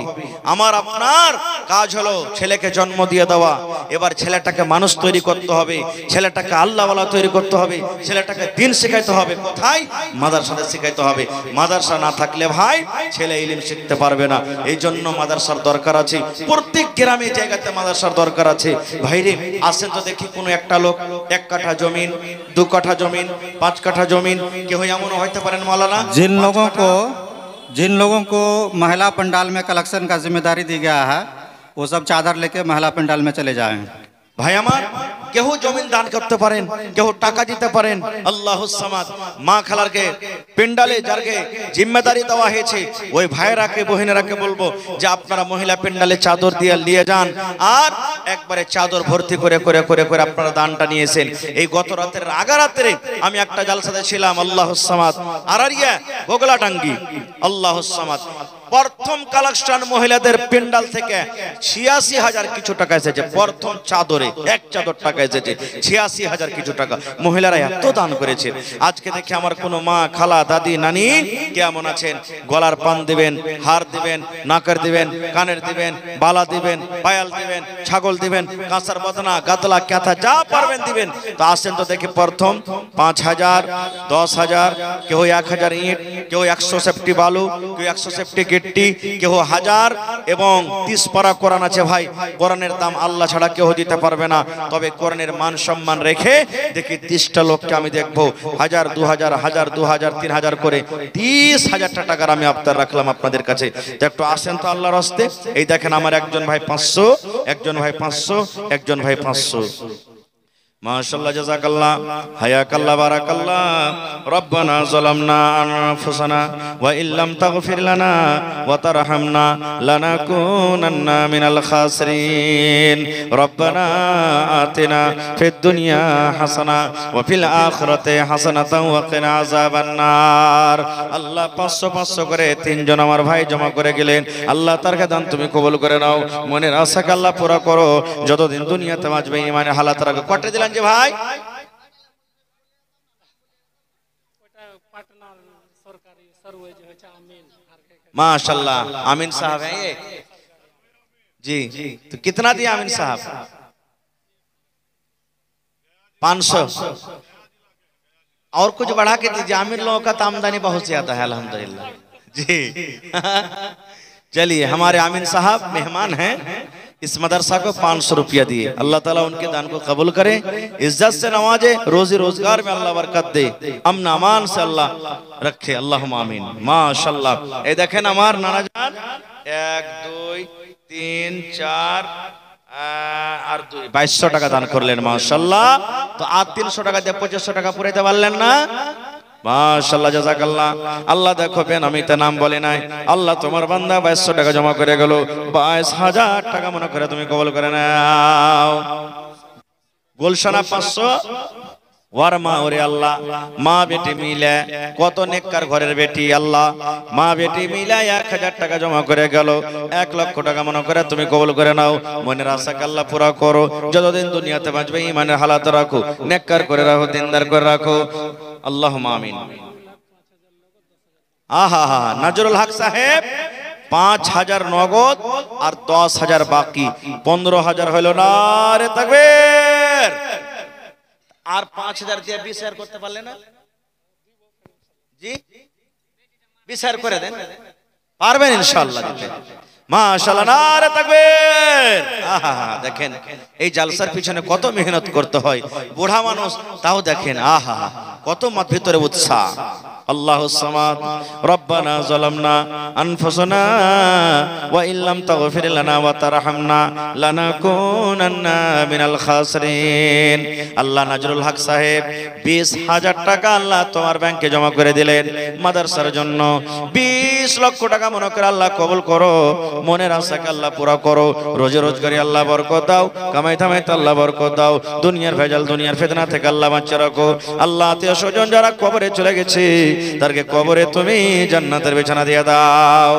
আমার আপনার কাজ হলো ছেলেকে জন্ম দিয়ে দেওয়া এবার ছেলেটাকে মানুষ তৈরি করতে হবে ছেলেটাকে আল্লাহওয়ালা তৈরি করতে হবে ছেলেটাকে দ্বীন শেখাইতে হবে কোথায় মাদ্রাসাতে শেখাইতে হবে মাদ্রাসা না থাকলে ভাই ছেলে ইলম শিখতে পারবে না এই জন্য মাদ্রাসার দরকার আছে প্রত্যেক গ্রামে জায়গাতে মাদ্রাসার দরকার আছে ভাইরে আসেন তো দেখি কোনো একটা লোক 1 কাঠা জমিন 2 কাঠা জমিন 5 কাঠা জমিন কেউ এমন হইতে পারেন মাওলানা जिन लोगों को महिला पंडाल में कलेक्शन का जिम्मेदारी दी गया है वो सब चादर लेके महिला पंडाल में चले जाएं ভাই আমার কেউ জমিন দান করতে পারেন কেউ টাকা দিতে পারেন আল্লাহুস সামাদ মা খালারকে পেন্ডালে যারকে জিম্মেদারি দেওয়া হয়েছে ওই ভাইরাকে বহিনেরাকে বলবো যে আপনারা মহিলা পেন্ডালে চাদর দিয়ে নিয়ে যান আর একবারে চাদর ভর্তি করে করে করে করে আপনারা দানটা নিয়েছেন এই গত রাতের আগা রাতে আমি একটা জালসাতে ছিলাম আল্লাহুস সামাদ আরারিয়া বগলাটাঙ্গি আল্লাহুস সামাদ প্রথম কালেকশন মহিলাদের পেন্ডাল থেকে ৮৬,০০০ কিছু টাকা এসেছে। প্রথম চাদরে এক চাদর টাকা এসেছে ৮৬,০০০ কিছু টাকা। মহিলারা এত দান করেছে। আজকে দেখে আমার কোনো মা, খালা, দাদি, নানি কেমন আছেন, গলার পান দিবেন, হার দিবেন, নাকের দিবেন, কানের দিবেন, বালা দিবেন, পায়াল দিবেন, ছাগল দিবেন, কাঁসার বদনা, গাতলা, ক্যাথা যা পারবেন দিবেন। তো আসেন তো দেখি প্রথম ৫,০০০, ১০,০০০, কেউ ১,০০০ ইট, কেউ ১০০ সেফটি বালু, কেউ ১০০ সেফটি গিট্টি, কেউ ১,০০০ এবং ৩০ পারা কোরআন আছে ভাই। কোরআনের দাম আল্লাহ ছাড়া কেউ দিতে পারবে না। তবে কোরআনের মান সম্মান রেখে দেখি ৩০টা লোককে আমি দেখবো ১,০০০, ২,০০০, ১,০০০, ২,০০০, ৩,০০০ করে ৩০,০০০ টাকার আমি আবদার রাখলাম আপনাদের কাছে। তো একটু আসেন তো আল্লাহর হস্তে। এই দেখেন আমার একজন ভাই ৫০০, একজন ভাই ৫০০, একজন ভাই ৫০০। মাশাআল্লাহ, জাযাকাল্লাহ, হায়াকাল্লাহ, বারাকাল্লাহ। রব্বানা যালামনা আনফুসানা ওয়া ইল্লাম তাগফির লানা ওয়া তারহামনা লানাকুনান্না মিনাল খাসিরিন। রব্বানা আতিনা ফিদ দুনিয়া হাসানা ওয়া ফিল আখিরাতি হাসানাতাও ওয়া কিনা আযাবান নার। আল্লাহ ৫০০ ৫০০ করে তিনজন আমার ভাই জমা করে গেলেন। আল্লাহ তার দান তুমি কবুল করে নাও। মনের আশাকে আল্লাহ পুরা করো। যতদিন দুনিয়াতে বাঁচবে ঈমানের হালাত রাখো। কটে দিলেন যে ভাই माशाल्लाह। आमीन साहब हैं ये जी। तो कितना दिया आमीन साहब? 500 और कुछ बढ़ा के दीजिए। आमिर लोगों का तो आमदनी बहुत ज्यादा है अल्हम्दुलिल्लाह जी। चलिए, हमारे आमीन साहब मेहमान हैं, इस मदरसा को 500 रुपया दिए। अल्लाह ताला उनके दान को कबूल करे, इज्जत से नवाजे, रोजी रोजगार में अल्लाह बरकत दे, अमन अमान से अल्लाह रखे। अल्लाहुम्मा आमीन। माशाल्लाह। ये देखें हमार नाना जान 1 2 3 4 আর 2200 টাকা দান করলেন। মাশাআল্লাহ। তো আর 300 টাকা দিয়ে 2500 টাকা পুরাইতে পারলেন না? মাশাআল্লাহ, জাযাকাল্লাহ। আল্লাহ দেখো বেন আমি তো নাম বলি নাই। আল্লাহ তোমার বান্দা 2200 টাকা জমা করে গেল। 22,000 টাকা মনে করে তুমি কবুল করে নাও। গুলশানা 500 ওয়ার মা ওরে আল্লাহ, মা বেটি মিলে কত নেককার ঘরের বেটি আল্লাহ, মা বেটি মিলে 1000 টাকা জমা করে গেল। 1 লক্ষ টাকা মনে করে তুমি কবুল করে নাও। মনের আশাকে আল্লাহ পুরা করো। যতদিন দুনিয়াতে বাঁচবে ঈমানের হালাত রাখো, নেককার করে রাখো, দিনদার করে রাখো। আল্লাহুম্মা আমিন। আহা হা, নাজরুল হক সাহেব 5000 নগদ আর 10,000 বাকি, 15,000 হলো না রে তাকবীর। আর 5000 দিয়ে 20,000 করতে পারলে না জি? 20,000 করে দেন, পারবেন ইনশাআল্লাহ দিতে। মাশাআল্লাহ, নারে তাকবীর। আহা, দেখেন এই জালসার পিছনে কত মেহনত করতে হয়। বুড়া মানুষ তাও দেখেন, আহা কত ভিতরে উৎসাহ। আল্লাহুস সামাদ। রব্বানা যালামনা আনফুসানা ওয়া ইল্লাম তাগফির লানা ওয়া তারহামনা লানাকুনান্না মিনাল খাসিরিন। আল্লাহ নাজরুল হক সাহেব 20,000 টাকা আল্লাহ তোমার ব্যাংকে জমা করে দিলেন মাদ্রাসার জন্য। 20 লক্ষ টাকা মনে করে আল্লাহ কবুল করো। মনের আশাকে আল্লাহ পুরা করো। রোজে রোজগারি আল্লাহ বরকত দাও, কামাই থামাইতে আল্লাহ বরকত দাও। দুনিয়ার ভেজাল, দুনিয়ার ফিতনা থেকে আল্লাহ বাঁচিয়ে রাখো। আল্লাহ আত্মীয় স্বজন যারা কবরে চলে গেছে তাদেরকে কবরে তুমি জান্নাতের বিছানা দিয়ে দাও।